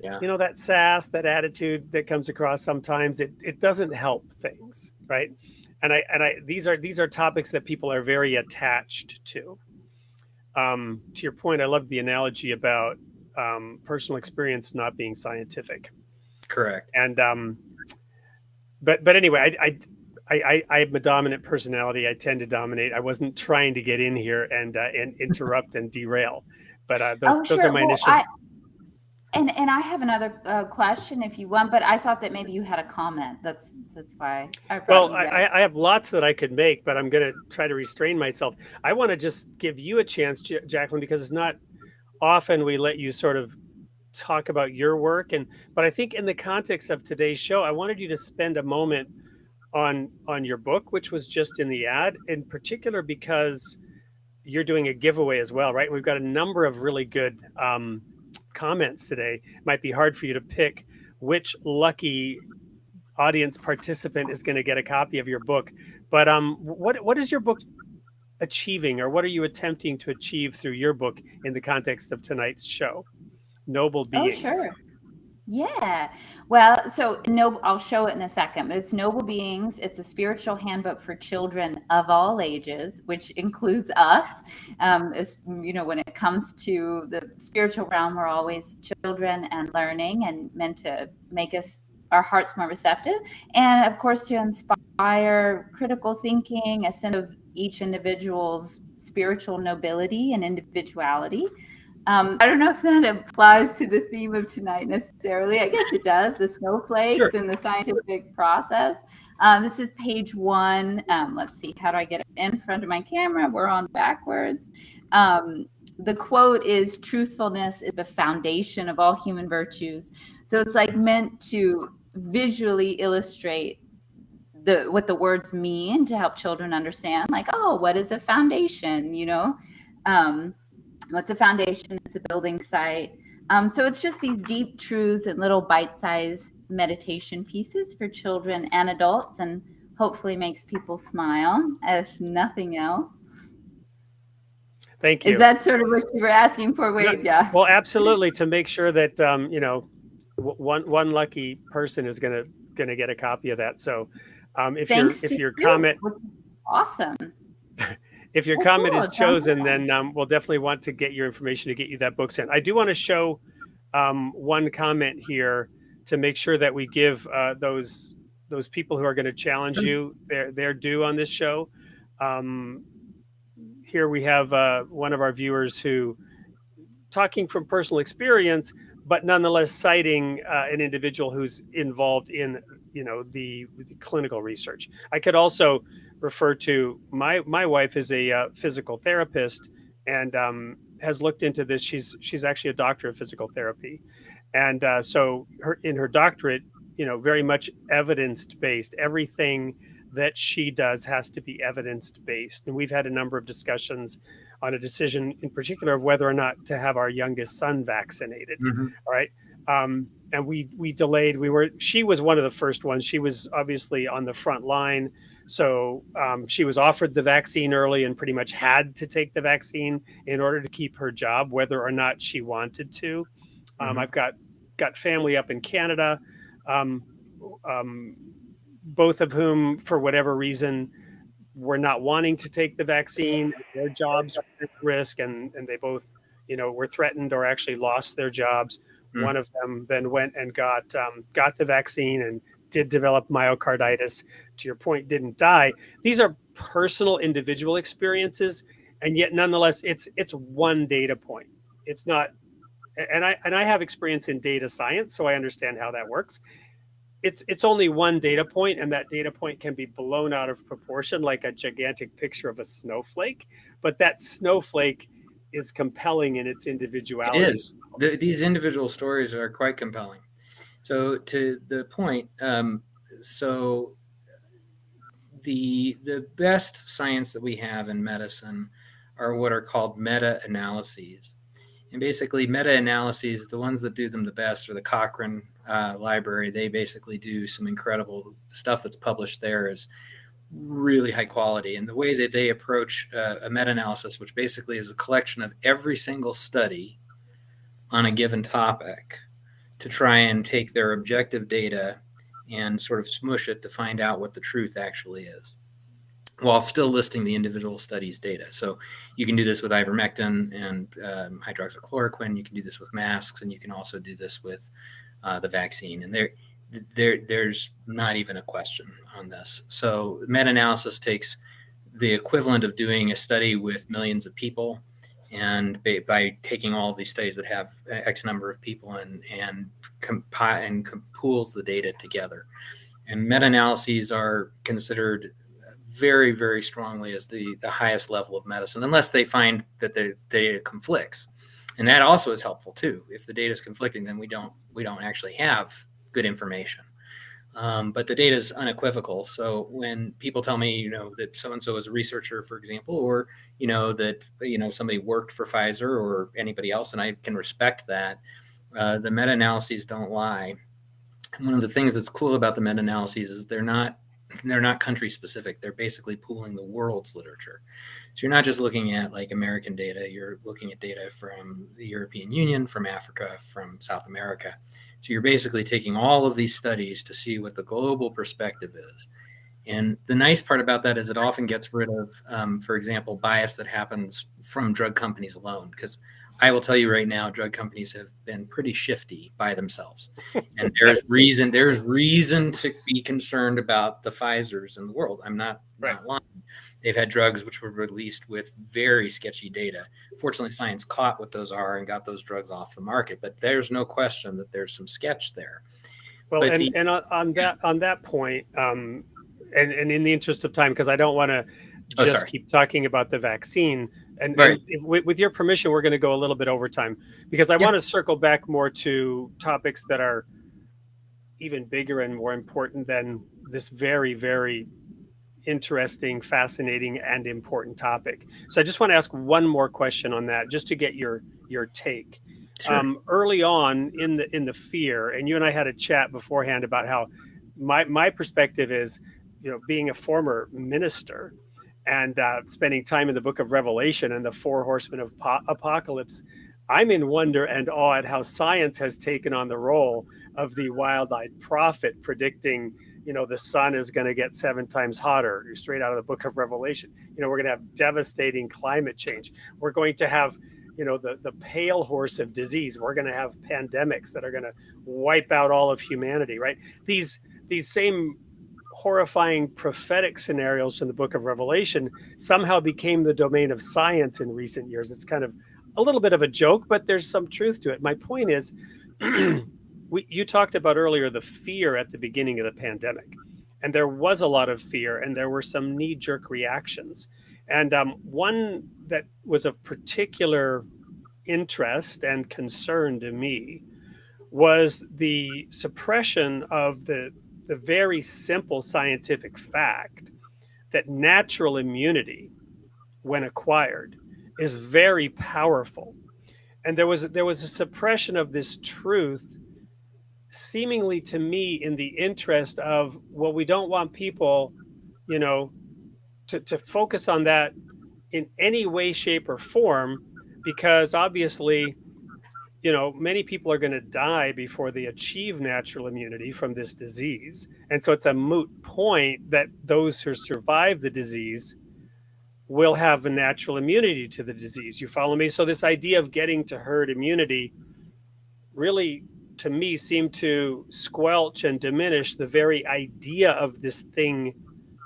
Yeah. That sass, that attitude that comes across sometimes, it doesn't help things, right? And these are topics that people are very attached to. To your point, I love the analogy about personal experience not being scientific. Correct. And but anyway, I have a dominant personality. I tend to dominate. I wasn't trying to get in here and interrupt and derail, but those are my initial. And I have another question if you want, but I thought that maybe you had a comment. That's why I brought you in. I have lots that I could make, but I'm going to try to restrain myself. I want to just give you a chance, Jacqueline, because it's not often we let you sort of talk about your work. But I think in the context of today's show, I wanted you to spend a moment on your book, which was just in the ad, in particular because you're doing a giveaway as well, right? We've got a number of really good comments today. It might be hard for you to pick which lucky audience participant is going to get a copy of your book. But what is your book achieving, or what are you attempting to achieve through your book in the context of tonight's show? Noble Beings. Oh, sure. Yeah. Well, so no, I'll show it in a second, but it's Noble Beings. It's a spiritual handbook for children of all ages, which includes us. When it comes to the spiritual realm, we're always children and learning and meant to make our hearts more receptive. And of course, to inspire critical thinking, a sense of each individual's spiritual nobility and individuality. I don't know if that applies to the theme of tonight necessarily. I guess it does, the snowflakes and the scientific process. This is page 1. Let's see, how do I get it in front of my camera? We're on backwards. The quote is, "Truthfulness is the foundation of all human virtues." So it's like meant to visually illustrate what the words mean to help children understand, like, oh, what is a foundation? What's a foundation? It's a building site. So it's just these deep truths and little bite-sized meditation pieces for children and adults, and hopefully makes people smile, if nothing else. Thank you. Is that sort of what you were asking for, Wade? Yeah. Well, absolutely. To make sure that one lucky person is gonna get a copy of that. So, if your comment, awesome. If your comment is chosen, then we'll definitely want to get your information to get you that book sent. I do want to show one comment here to make sure that we give those people who are going to challenge you their due on this show. Here we have one of our viewers who, talking from personal experience, but nonetheless citing an individual who's involved in the clinical research. I could also refer to my wife is a physical therapist and has looked into this. She's actually a doctor of physical therapy, and so her doctorate, very much evidence-based. Everything that she does has to be evidence-based, and we've had a number of discussions on a decision in particular of whether or not to have our youngest son vaccinated. Mm-hmm. All right. And we delayed. She was one of the first ones. She was obviously on the front line. So she was offered the vaccine early and pretty much had to take the vaccine in order to keep her job, whether or not she wanted to. I've got family up in Canada, both of whom, for whatever reason, were not wanting to take the vaccine. Their jobs were at risk, and they both, were threatened or actually lost their jobs. One of them then went and got the vaccine and did develop myocarditis. To your point, didn't die. These are personal, individual experiences, and yet nonetheless, it's one data point. It's not, and I have experience in data science, so I understand how that works. It's only one data point, and that data point can be blown out of proportion like a gigantic picture of a snowflake. But that snowflake is compelling in its individuality. It is. These individual stories are quite compelling. So to the point, so the best science that we have in medicine are what are called meta-analyses. And basically meta-analyses, the ones that do them the best are the Cochrane library. They basically do some incredible stuff that's published there is really high quality. And the way that they approach a meta-analysis, which basically is a collection of every single study on a given topic to try and take their objective data and sort of smush it to find out what the truth actually is, while still listing the individual studies' data. So you can do this with ivermectin and hydroxychloroquine. You can do this with masks, and you can also do this with the vaccine. And there's not even a question on this. So meta-analysis takes the equivalent of doing a study with millions of people, and by taking all of these studies that have X number of people and pools the data together. And meta-analyses are considered very, very strongly as the highest level of medicine, unless they find that the data conflicts. And that also is helpful too. If the data is conflicting, then we don't actually have good information. But the data is unequivocal. So when people tell me, that so-and-so is a researcher, for example, or, that, somebody worked for Pfizer or anybody else, and I can respect that, the meta-analyses don't lie. And one of the things that's cool about the meta-analyses is they're not country specific. They're basically pooling the world's literature. So you're not just looking at like American data, you're looking at data from the European Union, from Africa, from South America. So you're basically taking all of these studies to see what the global perspective is. And the nice part about that is it often gets rid of, for example, bias that happens from drug companies alone. Because I will tell you right now, drug companies have been pretty shifty by themselves. And there's reason to be concerned about the Pfizers in the world. I'm not lying. They've had drugs which were released with very sketchy data. Fortunately, science caught what those are and got those drugs off the market. But there's no question that there's some sketch there. Well, on that point, and in the interest of time, because I don't want to just keep talking about the vaccine, and with your permission, we're going to go a little bit over time, because I want to circle back more to topics that are even bigger and more important than this very, very interesting, fascinating, and important topic. So I just want to ask one more question on that, just to get your take. Sure. Early on in the fear, and you and I had a chat beforehand about how my perspective is, being a former minister and spending time in the book of Revelation and the 4 horsemen of apocalypse, I'm in wonder and awe at how science has taken on the role of the wild-eyed prophet predicting, the sun is going to get 7 times hotter, straight out of the book of Revelation. We're going to have devastating climate change. We're going to have, the pale horse of disease. We're going to have pandemics that are going to wipe out all of humanity, right? These same horrifying prophetic scenarios from the book of Revelation somehow became the domain of science in recent years. It's kind of a little bit of a joke, but there's some truth to it. My point is, you talked about earlier the fear at the beginning of the pandemic, and there was a lot of fear, and there were some knee-jerk reactions. And one that was of particular interest and concern to me was the suppression of the very simple scientific fact that natural immunity, when acquired, is very powerful. And there was a suppression of this truth, seemingly to me in the interest of, well, we don't want people, to focus on that in any way, shape, or form, because obviously, many people are going to die before they achieve natural immunity from this disease. And so it's a moot point that those who survive the disease will have a natural immunity to the disease. You follow me? So this idea of getting to herd immunity really, to me, seemed to squelch and diminish the very idea of this thing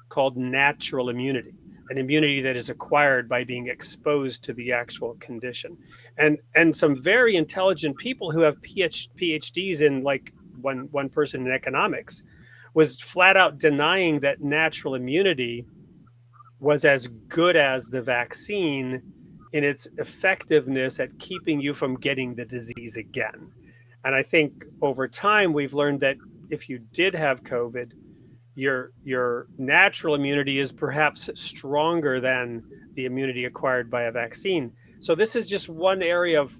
called natural immunity, an immunity that is acquired by being exposed to the actual condition. And some very intelligent people who have PhDs in, like one person in economics was flat out denying that natural immunity was as good as the vaccine in its effectiveness at keeping you from getting the disease again. And I think over time, we've learned that if you did have COVID, your natural immunity is perhaps stronger than the immunity acquired by a vaccine. So this is just one area of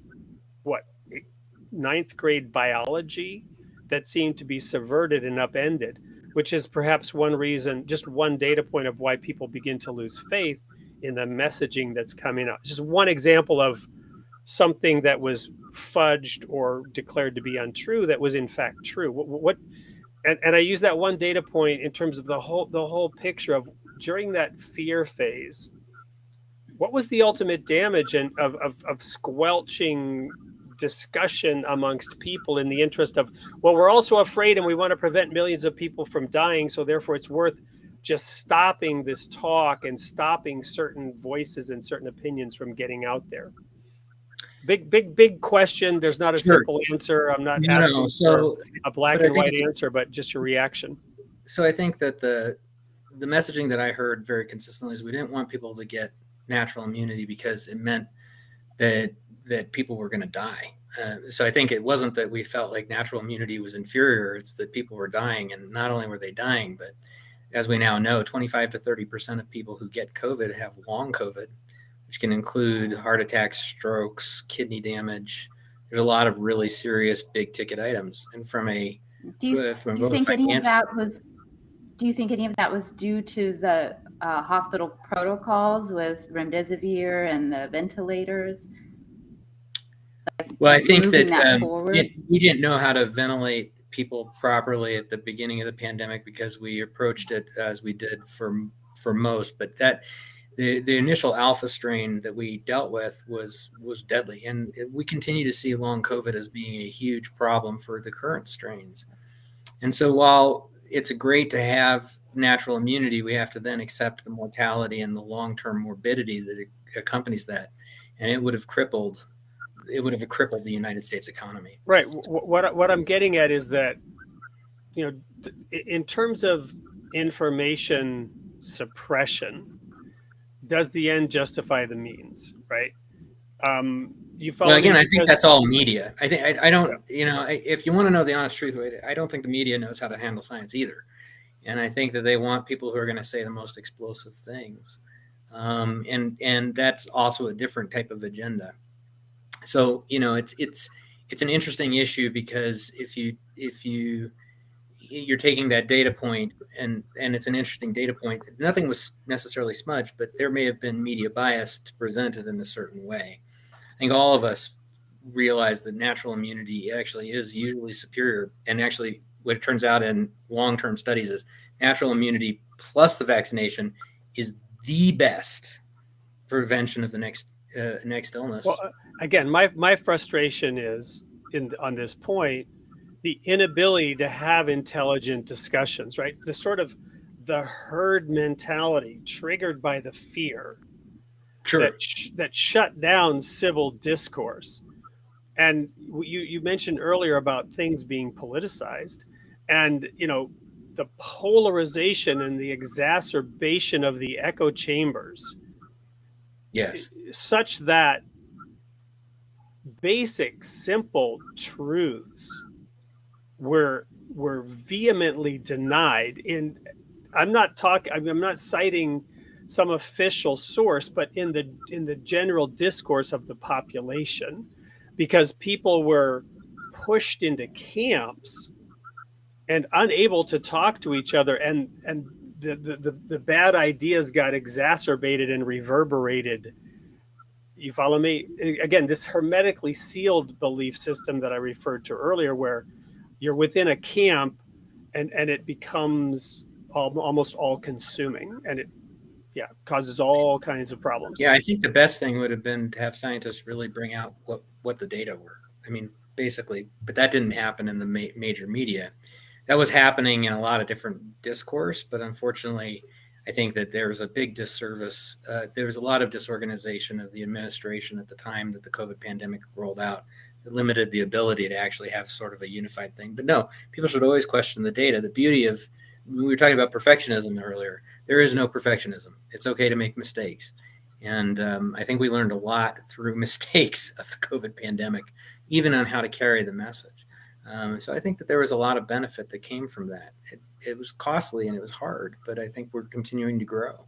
9th grade biology that seemed to be subverted and upended, which is perhaps one reason, just one data point of why people begin to lose faith in the messaging that's coming out. Just one example of something that was fudged or declared to be untrue that was in fact true. And I use that one data point in terms of the whole picture of during that fear phase, what was the ultimate damage and of squelching discussion amongst people in the interest of, well, we're also afraid and we want to prevent millions of people from dying, so therefore it's worth just stopping this talk and stopping certain voices and certain opinions from getting out there. Big question. There's not a simple answer. I'm not asking for a black and white answer, but just your reaction. So I think that the messaging that I heard very consistently is we didn't want people to get natural immunity because it meant that people were going to die. So I think it wasn't that we felt like natural immunity was inferior. It's that people were dying, and not only were they dying, but as we now know, 25 to 30% of people who get COVID have long COVID, which can include heart attacks, strokes, kidney damage. There's a lot of really serious big ticket items. And do you think any of that was due to the hospital protocols with remdesivir and the ventilators? Well, I think moving that forward? we didn't know how to ventilate people properly at the beginning of the pandemic because we approached it as we did for most. But that the initial alpha strain that we dealt with was deadly, and we continue to see long COVID as being a huge problem for the current strains. And so while it's great to have natural immunity, we have to then accept the mortality and the long-term morbidity that accompanies that, and it would have crippled the United States economy. Right. What I'm getting at is that, in terms of information suppression, does the end justify the means? Right. You follow Well, again, me? I think that's all media. I don't, if you want to know the honest truth, I don't think the media knows how to handle science either. And I think that they want people who are going to say the most explosive things. And that's also a different type of agenda. So, it's an interesting issue because if you're taking that data point and it's an interesting data point, nothing was necessarily smudged, but there may have been media bias to present it in a certain way. I think all of us realize that natural immunity actually is usually superior. And actually what it turns out in long-term studies is natural immunity plus the vaccination is the best prevention of the next illness. Well, again, my frustration is on this point, the inability to have intelligent discussions, right? The sort of the herd mentality triggered by the fear Sure. that shut down civil discourse. And you mentioned earlier about things being politicized, and the polarization and the exacerbation of the echo chambers. Yes. Such that basic, simple truths were vehemently denied. I'm not citing some official source, but in the general discourse of the population, because people were pushed into camps and unable to talk to each other, and the bad ideas got exacerbated and reverberated. You follow me? Again, this hermetically sealed belief system that I referred to earlier, where you're within a camp and it becomes almost all consuming, and it causes all kinds of problems. Yeah, I think the best thing would have been to have scientists really bring out what the data were. I mean, basically, but that didn't happen in the major media. That was happening in a lot of different discourse, but unfortunately, I think that there was a big disservice. There was a lot of disorganization of the administration at the time that the COVID pandemic rolled out. It limited the ability to actually have sort of a unified thing. But no, people should always question the data. The beauty of, we were talking about perfectionism earlier. There is no perfectionism. It's okay to make mistakes. And I think we learned a lot through mistakes of the COVID pandemic, even on how to carry the message. So I think that there was a lot of benefit that came from that. It was costly and it was hard, but I think we're continuing to grow.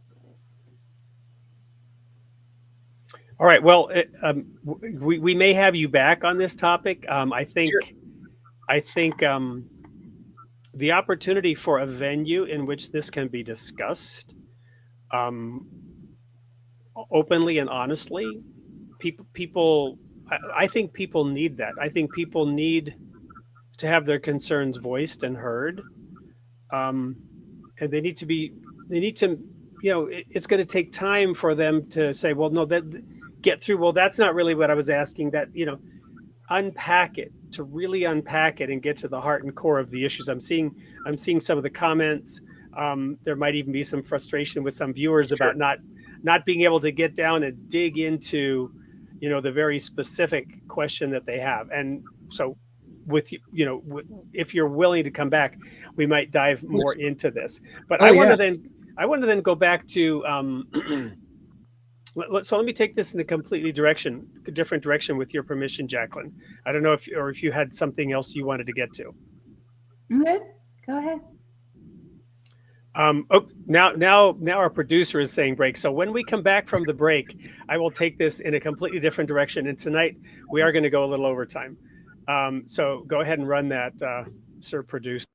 All right. Well, we may have you back on this topic. I think the opportunity for a venue in which this can be discussed openly and honestly, I think people need that. I think people need to have their concerns voiced and heard. And they need to, it's going to take time for them to say, well, no, get through. Well, that's not really what I was asking. That, unpack it, to really unpack it and get to the heart and core of the issues. I'm seeing some of the comments. There might even be some frustration with some viewers about not being able to get down and dig into, the very specific question that they have. And so if you're willing to come back, we might dive more into this. But I want to then go back to, so let me take this in a completely different direction with your permission, Jacqueline. I don't know if you had something else you wanted to get to. I'm good. Go ahead. Now our producer is saying break. So when we come back from the break, I will take this in a completely different direction. And tonight we are going to go a little overtime. So go ahead and run that, Sir Producer.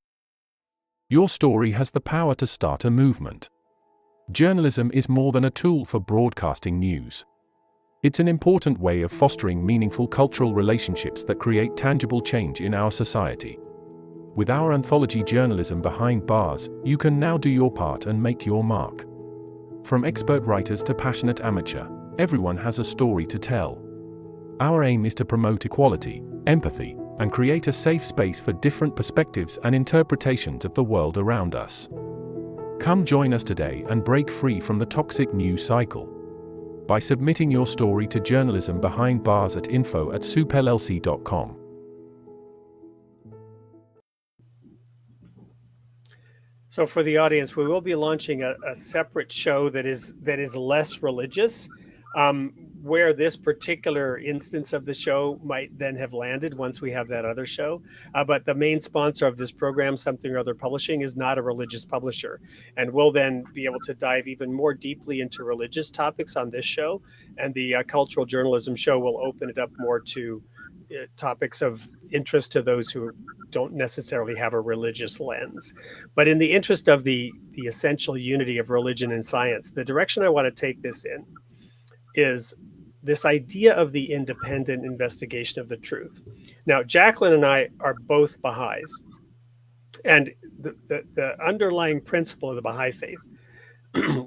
Your story has the power to start a movement. Journalism is more than a tool for broadcasting news. It's an important way of fostering meaningful cultural relationships that create tangible change in our society. With our anthology journalism behind bars, you can now do your part and make your mark. From expert writers to passionate amateur, everyone has a story to tell. Our aim is to promote equality, empathy, and create a safe space for different perspectives and interpretations of the world around us. Come join us today and break free from the toxic news cycle by submitting your story to journalism behind bars at info@soupllc.com. So for the audience, we will be launching a separate show that is less religious, where this particular instance of the show might then have landed once we have that other show. But the main sponsor of this program, Something or Other Publishing, is not a religious publisher. And we'll then be able to dive even more deeply into religious topics on this show. And the cultural journalism show will open it up more to topics of interest to those who don't necessarily have a religious lens. But in the interest of the essential unity of religion and science, the direction I want to take this in is this idea of the independent investigation of the truth. Now, Jacqueline and I are both Baha'is, and the underlying principle of the Baha'i faith,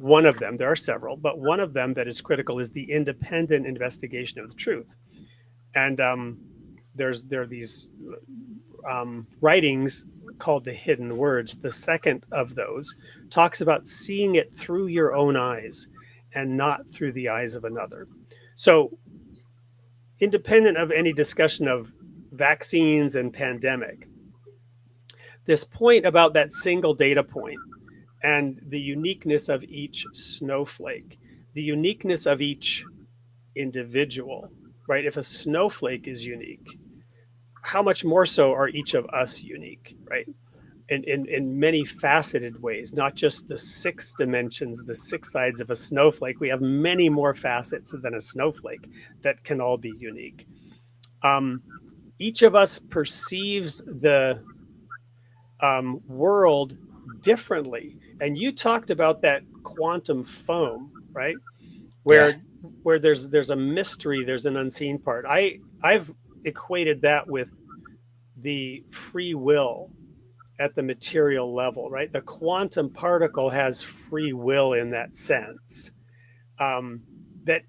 one of them, there are several, but one of them that is critical is the independent investigation of the truth. And there are these writings called the hidden words. The second of those talks about seeing it through your own eyes and not through the eyes of another. So independent of any discussion of vaccines and pandemic, this point about that single data point and the uniqueness of each snowflake, the uniqueness of each individual, right? If a snowflake is unique, how much more so are each of us unique, right? In many faceted ways, not just the 6 dimensions, the 6 sides of a snowflake. We have many more facets than a snowflake that can all be unique. Each of us perceives the world differently. And you talked about that quantum foam, right? Where there's a mystery, there's an unseen part. I've equated that with the free will at the material level, right? The quantum particle has free will in that sense, that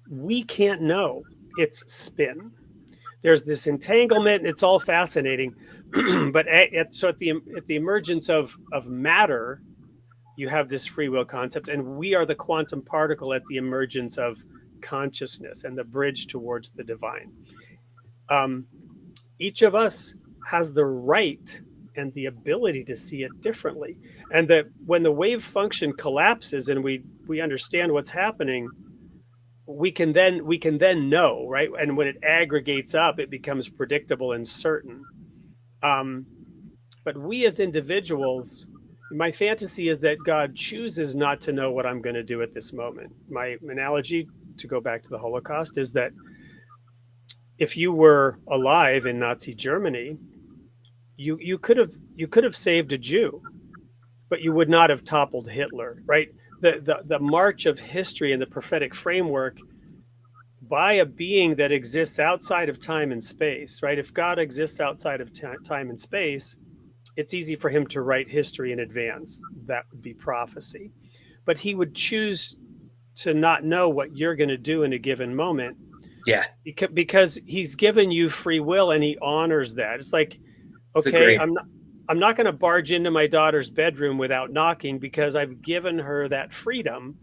we can't know its spin. There's this entanglement, and it's all fascinating. But at the emergence of matter, you have this free will concept, and we are the quantum particle at the emergence of consciousness and the bridge towards the divine. Each of us has the right and the ability to see it differently. And that when the wave function collapses and we understand what's happening, we can then know, right? And when it aggregates up, it becomes predictable and certain. But we as individuals, my fantasy is that God chooses not to know what I'm going to do at this moment. My analogy, to go back to the Holocaust, is that if you were alive in Nazi Germany, you could have saved a Jew, but you would not have toppled Hitler, right? The march of history and the prophetic framework by a being that exists outside of time and space, right? If God exists outside of time and space, it's easy for him to write history in advance. That would be prophecy. But he would choose to not know what you're going to do in a given moment. Yeah. Because he's given you free will and he honors that. It's like, okay, I'm not going to barge into my daughter's bedroom without knocking because I've given her that freedom,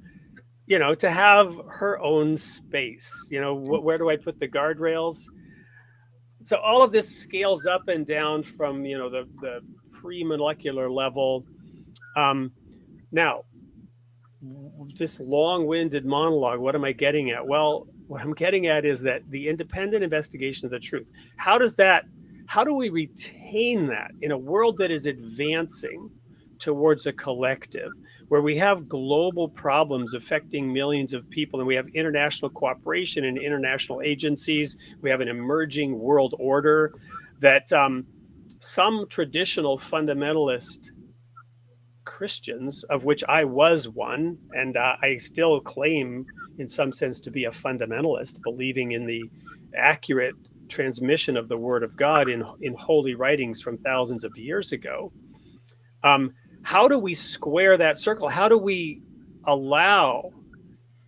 to have her own space. Where do I put the guardrails? So all of this scales up and down from, the pre-molecular level. Now, this long-winded monologue, what am I getting at? Well, what I'm getting at is that the independent investigation of the truth, how do we retain that in a world that is advancing towards a collective, where we have global problems affecting millions of people, and we have international cooperation and international agencies, we have an emerging world order that some traditional fundamentalist Christians, of which I was one, and I still claim, in some sense, to be a fundamentalist, believing in the accurate transmission of the Word of God in holy writings from thousands of years ago. How do we square that circle? How do we allow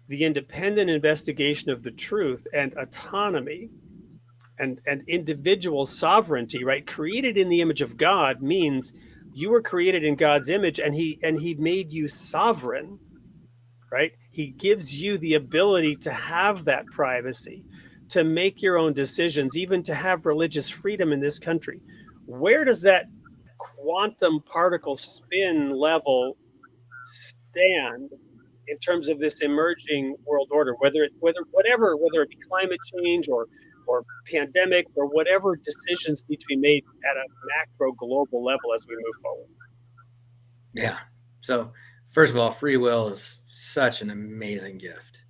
the independent investigation of the truth and autonomy and individual sovereignty, right? Created in the image of God means you were created in God's image, and he made you sovereign, right? He gives you the ability to have that privacy, to make your own decisions, even to have religious freedom in this country. Where does that quantum particle spin level stand in terms of this emerging world order, whether it be climate change or pandemic or whatever decisions need to be made at a macro global level as we move forward? Yeah. So first of all, free will is such an amazing gift.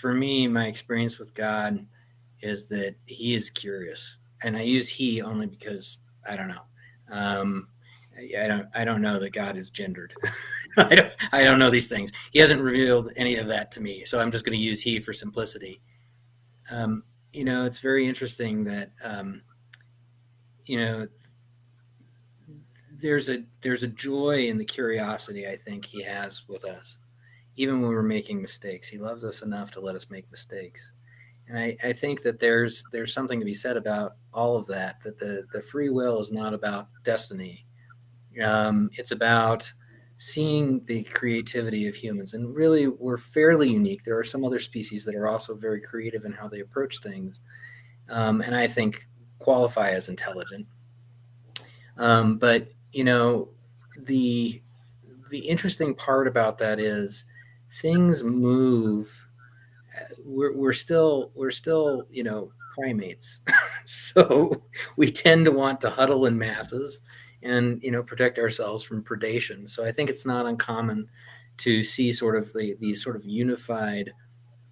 For me, my experience with God is that he is curious, and I use he only because I don't know. I don't know that God is gendered. I don't know these things. He hasn't revealed any of that to me, so I'm just going to use he for simplicity. It's very interesting that there's a joy in the curiosity I think he has with us, even when we're making mistakes. He loves us enough to let us make mistakes. And I think that there's something to be said about all of that, that the free will is not about destiny. It's about seeing the creativity of humans. And really, we're fairly unique. There are some other species that are also very creative in how they approach things, and I think qualify as intelligent. But the interesting part about that is things move. We're still primates, so we tend to want to huddle in masses and protect ourselves from predation. So I think it's not uncommon to see sort of these sort of unified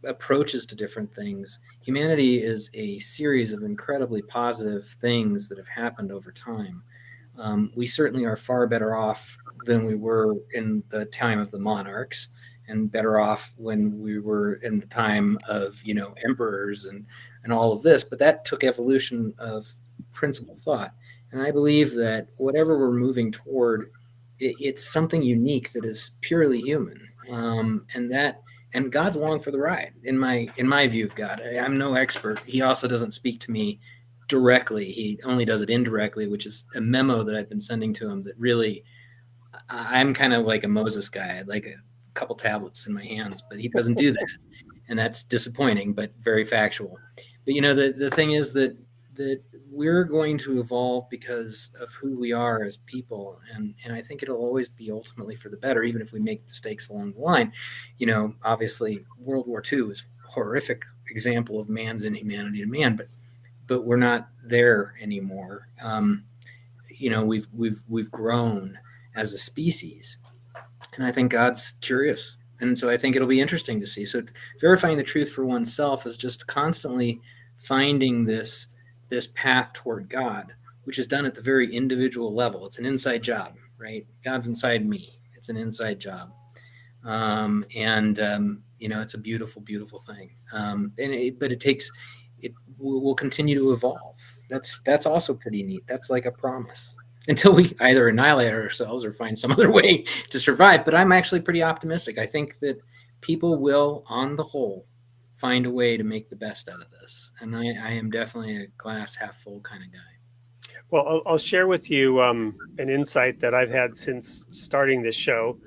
approaches to different things. Humanity is a series of incredibly positive things that have happened over time. We certainly are far better off than we were in the time of the monarchs, and better off when we were in the time of emperors and all of this. But that took evolution of principle thought. And I believe that whatever we're moving toward, it's something unique that is purely human, and God's along for the ride. In my view of God, I'm no expert. He also doesn't speak to me directly. He only does it indirectly, which is a memo that I've been sending to him. That really, I'm kind of like a Moses guy. I'd like a couple tablets in my hands, but he doesn't do that, and that's disappointing, but very factual. But the thing is that we're going to evolve because of who we are as people, and I think it'll always be ultimately for the better, even if we make mistakes along the line. Obviously World War II is a horrific example of man's inhumanity to man, but we're not there anymore. We've grown as a species, and I think God's curious, and so I think it'll be interesting to see. So verifying the truth for oneself is just constantly finding this path toward God, which is done at the very individual level. It's an inside job, right? God's inside me. It's an inside job. It's a beautiful, beautiful thing. But it will continue to evolve. That's also pretty neat. That's like a promise until we either annihilate ourselves or find some other way to survive. But I'm actually pretty optimistic. I think that people will, on the whole, find a way to make the best out of this. And I am definitely a glass half full kind of guy. Well, I'll share with you an insight that I've had since starting this show.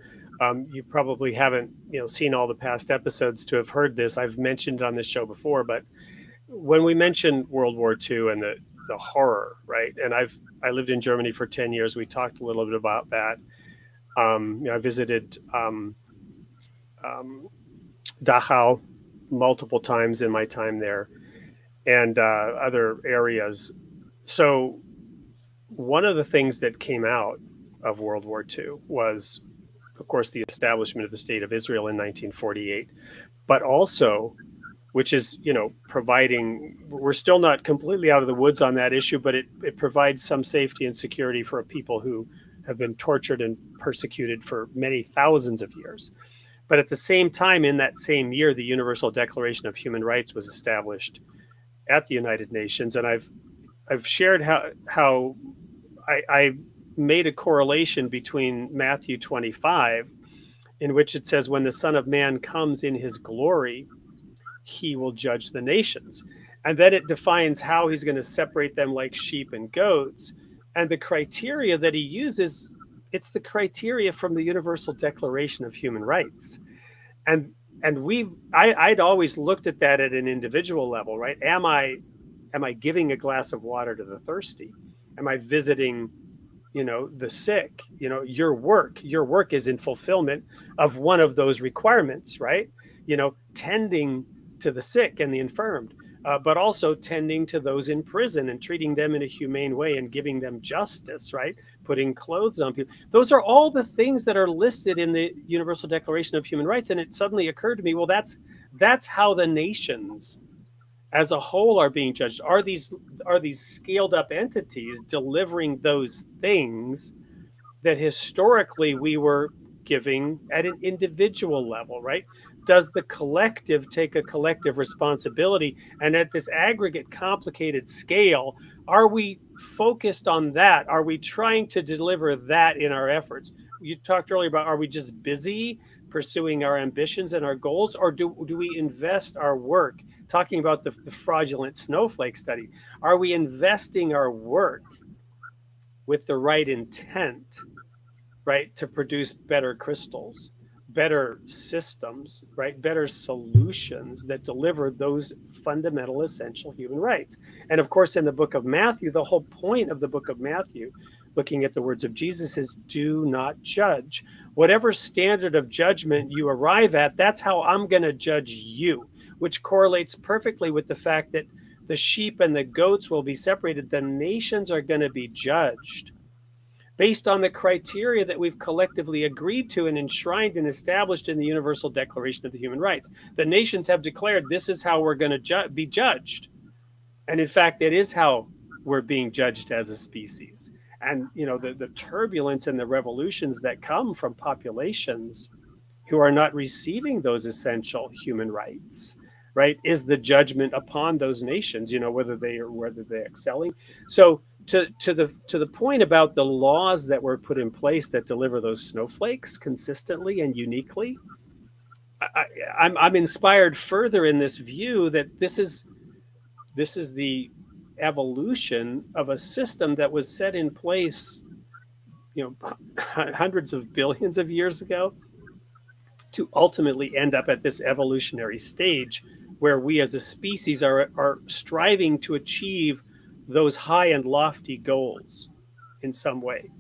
You probably haven't seen all the past episodes to have heard this. I've mentioned it on this show before, but when we mentioned World War II and the horror, right? And I lived in Germany for 10 years. We talked a little bit about that. I visited Dachau multiple times in my time there, and other areas. So one of the things that came out of World War II was, of course, the establishment of the State of Israel in 1948, but also, which is, providing, we're still not completely out of the woods on that issue, but it provides some safety and security for people who have been tortured and persecuted for many thousands of years. But at the same time, in that same year, the Universal Declaration of Human Rights was established at the United Nations. And I've shared how I made a correlation between Matthew 25, in which it says, when the Son of Man comes in his glory, he will judge the nations. And then it defines how he's going to separate them like sheep and goats. And the criteria that he uses, it's the criteria from the Universal Declaration of Human Rights. And I'd always looked at that at an individual level, right? Am I giving a glass of water to the thirsty? Am I visiting, the sick? Your work is in fulfillment of one of those requirements, right? Tending to the sick and the infirmed, but also tending to those in prison and treating them in a humane way and giving them justice, right? Putting clothes on people. Those are all the things that are listed in the Universal Declaration of Human Rights. And it suddenly occurred to me, well, that's how the nations as a whole are being judged. Are these scaled up entities delivering those things that historically we were giving at an individual level, right? Does the collective take a collective responsibility? And at this aggregate complicated scale, are we focused on that? Are we trying to deliver that in our efforts? You talked earlier about, are we just busy pursuing our ambitions and our goals, or do we invest our work? Talking about the fraudulent snowflake study, are we investing our work with the right intent, right, to produce better crystals, better systems, right, better solutions that deliver those fundamental, essential human rights? And of course, in the book of Matthew, the whole point of the book of Matthew, looking at the words of Jesus, is do not judge. Whatever standard of judgment you arrive at, that's how I'm going to judge you, which correlates perfectly with the fact that the sheep and the goats will be separated. The nations are going to be judged based on the criteria that we've collectively agreed to and enshrined and established in the Universal Declaration of the Human Rights. The nations have declared this is how we're going to be judged. And in fact, it is how we're being judged as a species. And, the turbulence and the revolutions that come from populations who are not receiving those essential human rights, right, is the judgment upon those nations, whether they're excelling. So to the point about the laws that were put in place that deliver those snowflakes consistently and uniquely, I'm inspired further in this view that this is the evolution of a system that was set in place, hundreds of billions of years ago, to ultimately end up at this evolutionary stage where we as a species are striving to achieve those high and lofty goals in some way.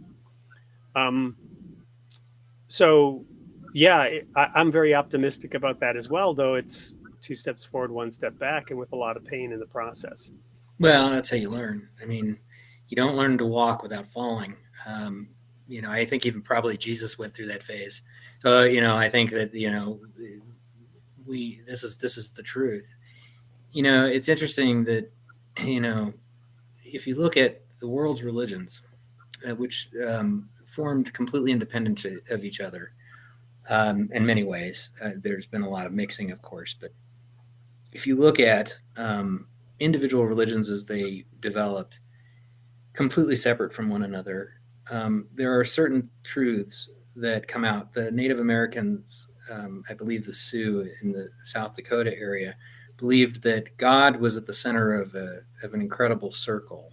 So yeah, I'm very optimistic about that as well, though it's 2 steps forward, 1 step back, and with a lot of pain in the process. Well, that's how you learn. I mean, you don't learn to walk without falling. I think even probably Jesus went through that phase. So, I think that, this is the truth. It's interesting that, if you look at the world's religions, which formed completely independent of each other in many ways, there's been a lot of mixing, of course, but if you look at individual religions as they developed, completely separate from one another, there are certain truths that come out. The Native Americans, I believe the Sioux in the South Dakota area, believed that God was at the center of an incredible circle,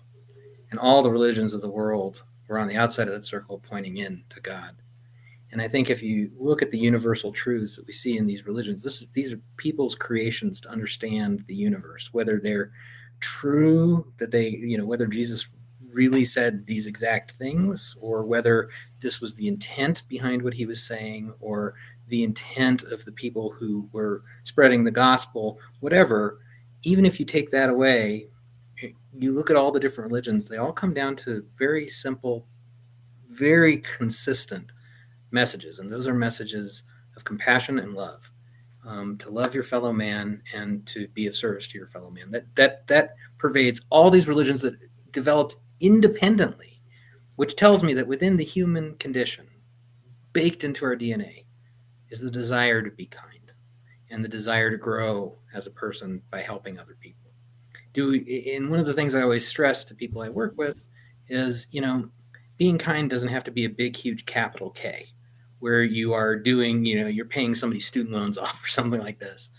and all the religions of the world were on the outside of that circle pointing in to God. And I think if you look at the universal truths that we see in these religions, these are people's creations to understand the universe, whether they're true, that they, whether Jesus really said these exact things, or whether this was the intent behind what he was saying, or the intent of the people who were spreading the gospel, whatever. Even if you take that away, you look at all the different religions, they all come down to very simple, very consistent messages. And those are messages of compassion and love, to love your fellow man and to be of service to your fellow man. That pervades all these religions that developed independently, which tells me that within the human condition, baked into our DNA, is the desire to be kind and the desire to grow as a person by helping other people. And one of the things I always stress to people I work with is, being kind doesn't have to be a big, huge capital K, where you are doing, you're paying somebody's student loans off or something like this.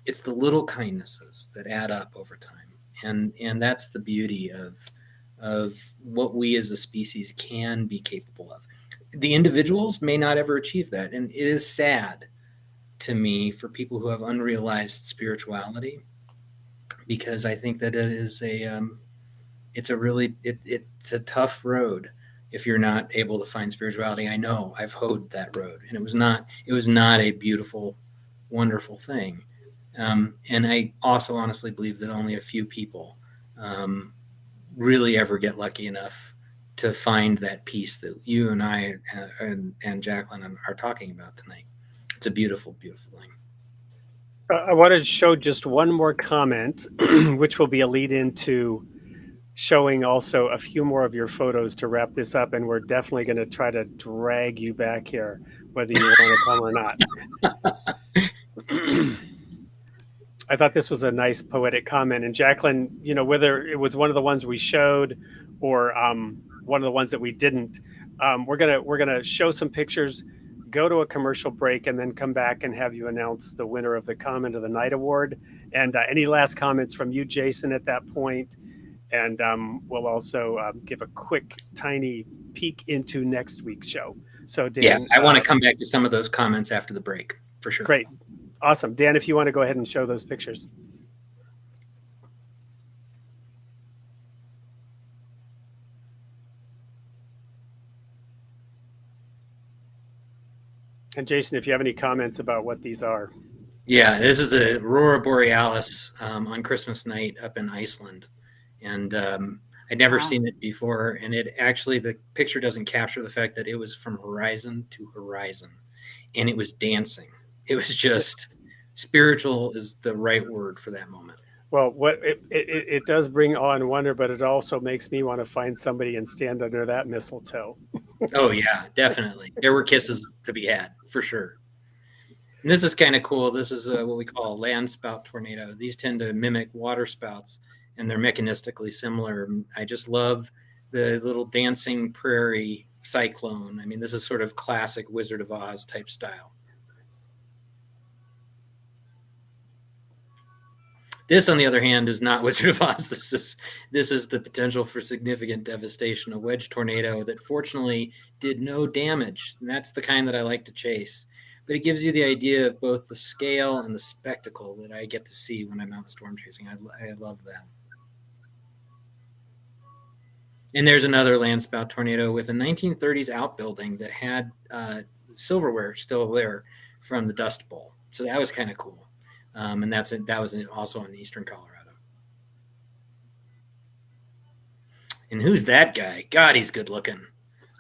It's the little kindnesses that add up over time. And that's the beauty of what we as a species can be capable of. The individuals may not ever achieve that. And it is sad to me for people who have unrealized spirituality, because I think that it is it's a tough road if you're not able to find spirituality. I know I've hoed that road, and it was not a beautiful, wonderful thing. And I also honestly believe that only a few people really ever get lucky enough to find that peace that you and I and Jacqueline are talking about tonight. It's a beautiful, beautiful thing. I wanted to show just one more comment, which will be a lead into showing also a few more of your photos to wrap this up. And we're definitely going to try to drag you back here, whether you want to come or not. I thought this was a nice poetic comment. And Jacqueline, whether it was one of the ones we showed or one of the ones that we didn't, we're gonna show some pictures, go to a commercial break, and then come back and have you announce the winner of the Comment of the Night Award. And any last comments from you, Jason, at that point? And we'll also give a quick, tiny peek into next week's show. So, Dan, I want to come back to some of those comments after the break, for sure. Great. Awesome. Dan, if you want to go ahead and show those pictures. And Jason, if you have any comments about what these are. Yeah, this is the Aurora Borealis on Christmas night up in Iceland. And I'd never seen it before. And the picture doesn't capture the fact that it was from horizon to horizon. And it was dancing. It was just spiritual is the right word for that moment. Well, what it does bring awe and wonder, but it also makes me want to find somebody and stand under that mistletoe. Oh, yeah, definitely. There were kisses to be had, for sure. And this is kind of cool. This is what we call a land spout tornado. These tend to mimic water spouts, and they're mechanistically similar. I just love the little dancing prairie cyclone. I mean, this is sort of classic Wizard of Oz type style. This, on the other hand, is not Wizard of Oz. This is the potential for significant devastation, a wedge tornado that fortunately did no damage. And that's the kind that I like to chase. But it gives you the idea of both the scale and the spectacle that I get to see when I'm out storm chasing. I love that. And there's another land spout tornado with a 1930s outbuilding that had silverware still there from the Dust Bowl. So that was kind of cool. And that was also in eastern Colorado. And who's that guy? God, he's good looking.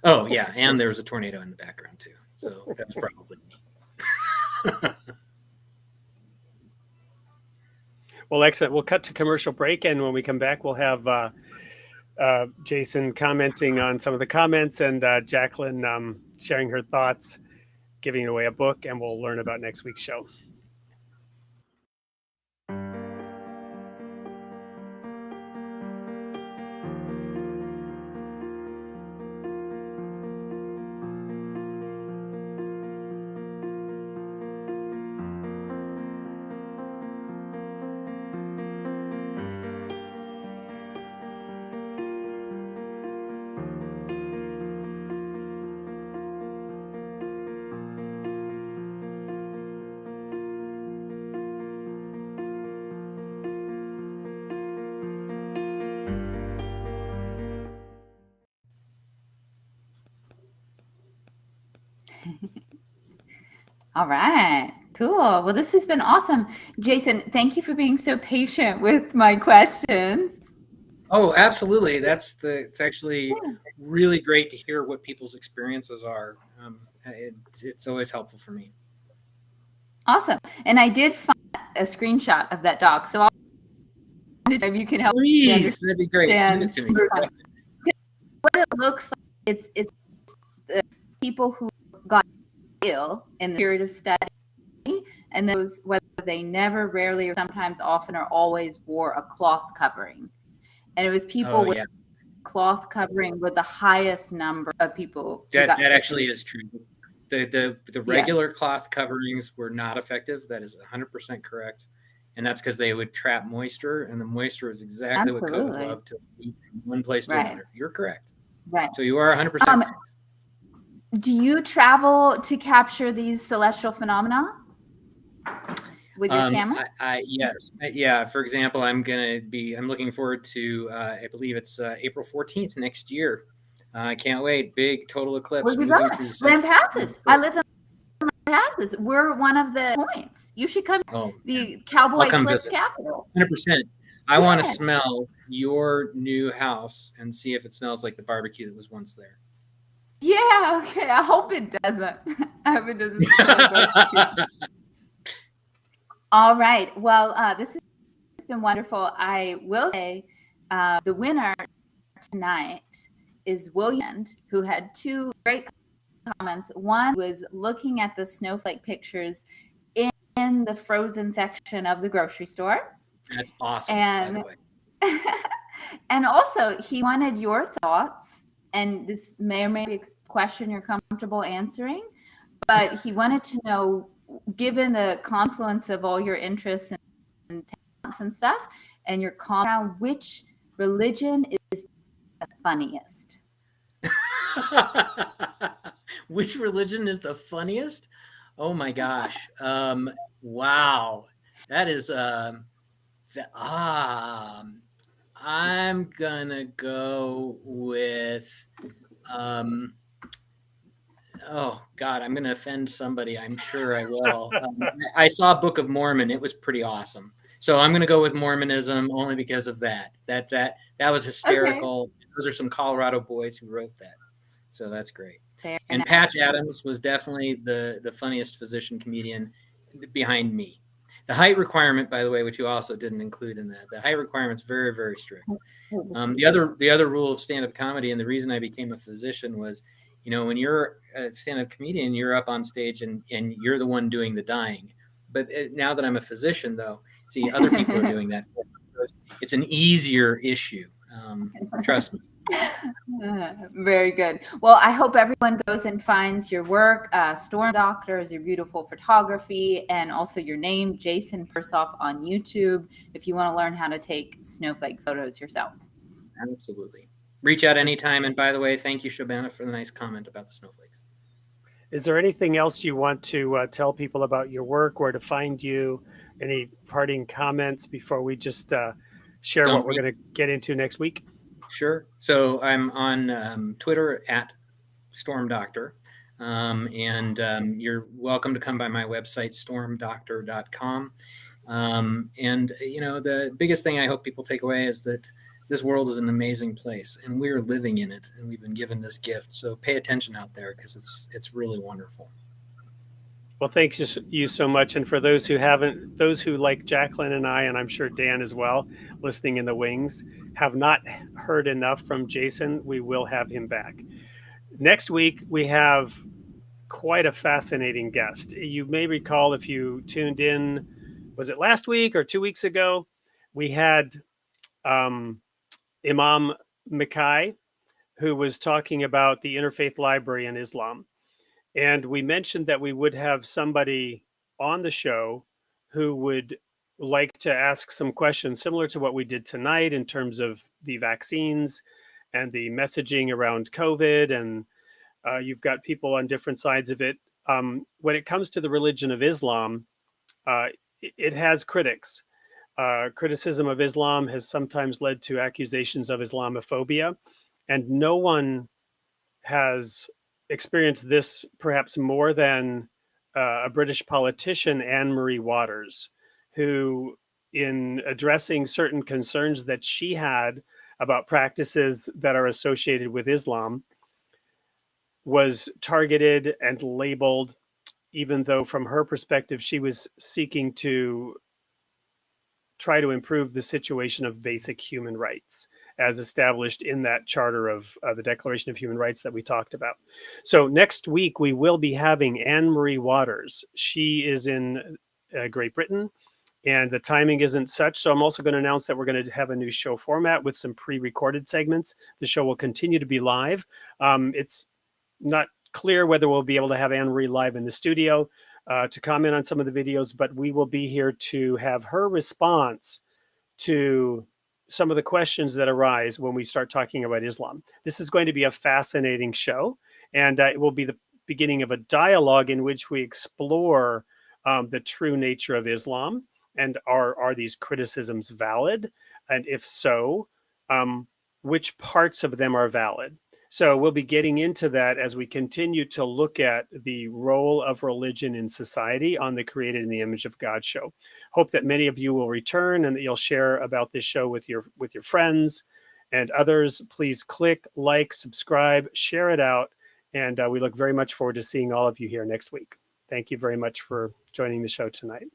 Oh, yeah. And there's a tornado in the background, too. So that's probably me. Well, excellent. We'll cut to commercial break. And when we come back, we'll have Jason commenting on some of the comments and Jacqueline sharing her thoughts, giving away a book, and we'll learn about next week's show. All right, cool. Well, this has been awesome. Jason, thank you for being so patient with my questions. Oh, absolutely. It's actually really great to hear what people's experiences are. It's always helpful for me. Awesome. And I did find a screenshot of that dog. So if you can help Please, that'd be great. Send it to me. What it looks like, it's the people who got ill in the period of study, and those whether they never, rarely, or sometimes, often, or always wore a cloth covering. And it was people with cloth covering with the highest number of people who got that sick. actually is true. The regular cloth coverings were not effective. That is 100% correct. And that's because they would trap moisture, and the moisture is exactly what COVID loved to move from one place to another. You're correct. Right. So you are 100% correct. Do you travel to capture these celestial phenomena with your camera? Yes. Yeah. For example, I'm looking forward to, I believe it's April 14th next year. I can't wait. Big total eclipse. Moving through Land Passes. I live in Land Passes. We're one of the points. You should come. The Cowboy Cliffs capital. 100%. I want to smell your new house and see if it smells like the barbecue that was once there. Yeah. Okay. I hope it doesn't. I hope it doesn't smell like barbecue. All right. Well, this has been wonderful. I will say the winner tonight is William, who had two great comments. One was looking at the snowflake pictures in the frozen section of the grocery store. That's awesome. And, by the way. And also, he wanted your thoughts, and this may or may be a question you're comfortable answering, but he wanted to know, given the confluence of all your interests and talents and stuff, and your comment, which religion is the funniest? Which religion is the funniest? Oh my gosh. Wow. That is I'm gonna go with oh God, I'm gonna offend somebody. I'm sure I will. I saw Book of Mormon. It was pretty awesome. So I'm gonna go with Mormonism only because of that. That was hysterical. Okay. Those are some Colorado boys who wrote that. So that's great. Fair and enough. Patch Adams was definitely the funniest physician comedian behind me. The height requirement, by the way, which you also didn't include in that, the height requirement's very, very strict. The other rule of stand-up comedy, and the reason I became a physician was, you know, when you're a stand-up comedian, you're up on stage and you're the one doing the dying. But now that I'm a physician, though, see, other people are doing that. It's an easier issue. Trust me. Very good. Well, I hope everyone goes and finds your work. Storm Doctor is your beautiful photography, and also your name, Jason Persoff, on YouTube, if you want to learn how to take snowflake photos yourself. Absolutely. Reach out anytime. And by the way, thank you, Shabana, for the nice comment about the snowflakes. Is there anything else you want to tell people about your work, where to find you? Any parting comments before we just share what we're going to get into next week? Sure. So I'm on Twitter at Storm Doctor. And you're welcome to come by my website, stormdoctor.com. And, you know, the biggest thing I hope people take away is that this world is an amazing place and we're living in it, and we've been given this gift. So pay attention out there, because it's really wonderful. Well, thanks you so much. And for those who like Jacqueline and I, and I'm sure Dan as well, listening in the wings, have not heard enough from Jason, we will have him back. Next week, we have quite a fascinating guest. You may recall, if you tuned in, was it last week or 2 weeks ago? We had Imam Mikhail, who was talking about the interfaith library in Islam. And we mentioned that we would have somebody on the show who would like to ask some questions similar to what we did tonight in terms of the vaccines and the messaging around COVID. And you've got people on different sides of it. When it comes to the religion of Islam, it has critics. Criticism of Islam has sometimes led to accusations of Islamophobia, and no one has experienced this perhaps more than a British politician, Anne Marie Waters, who, in addressing certain concerns that she had about practices that are associated with Islam, was targeted and labeled, even though from her perspective, she was seeking to try to improve the situation of basic human rights as established in that charter of the Declaration of Human Rights that we talked about. So next week, we will be having Anne Marie Waters. She is in Great Britain, and the timing isn't such. So I'm also going to announce that we're going to have a new show format with some pre-recorded segments. The show will continue to be live. It's not clear whether we'll be able to have Anne Marie live in the studio to comment on some of the videos, but we will be here to have her response to some of the questions that arise when we start talking about Islam. This is going to be a fascinating show, and it will be the beginning of a dialogue in which we explore the true nature of Islam, and are these criticisms valid? And if so, which parts of them are valid? So we'll be getting into that as we continue to look at the role of religion in society on the Created in the Image of God show. Hope that many of you will return and that you'll share about this show with your friends and others. Please click, like, subscribe, share it out. And we look very much forward to seeing all of you here next week. Thank you very much for joining the show tonight.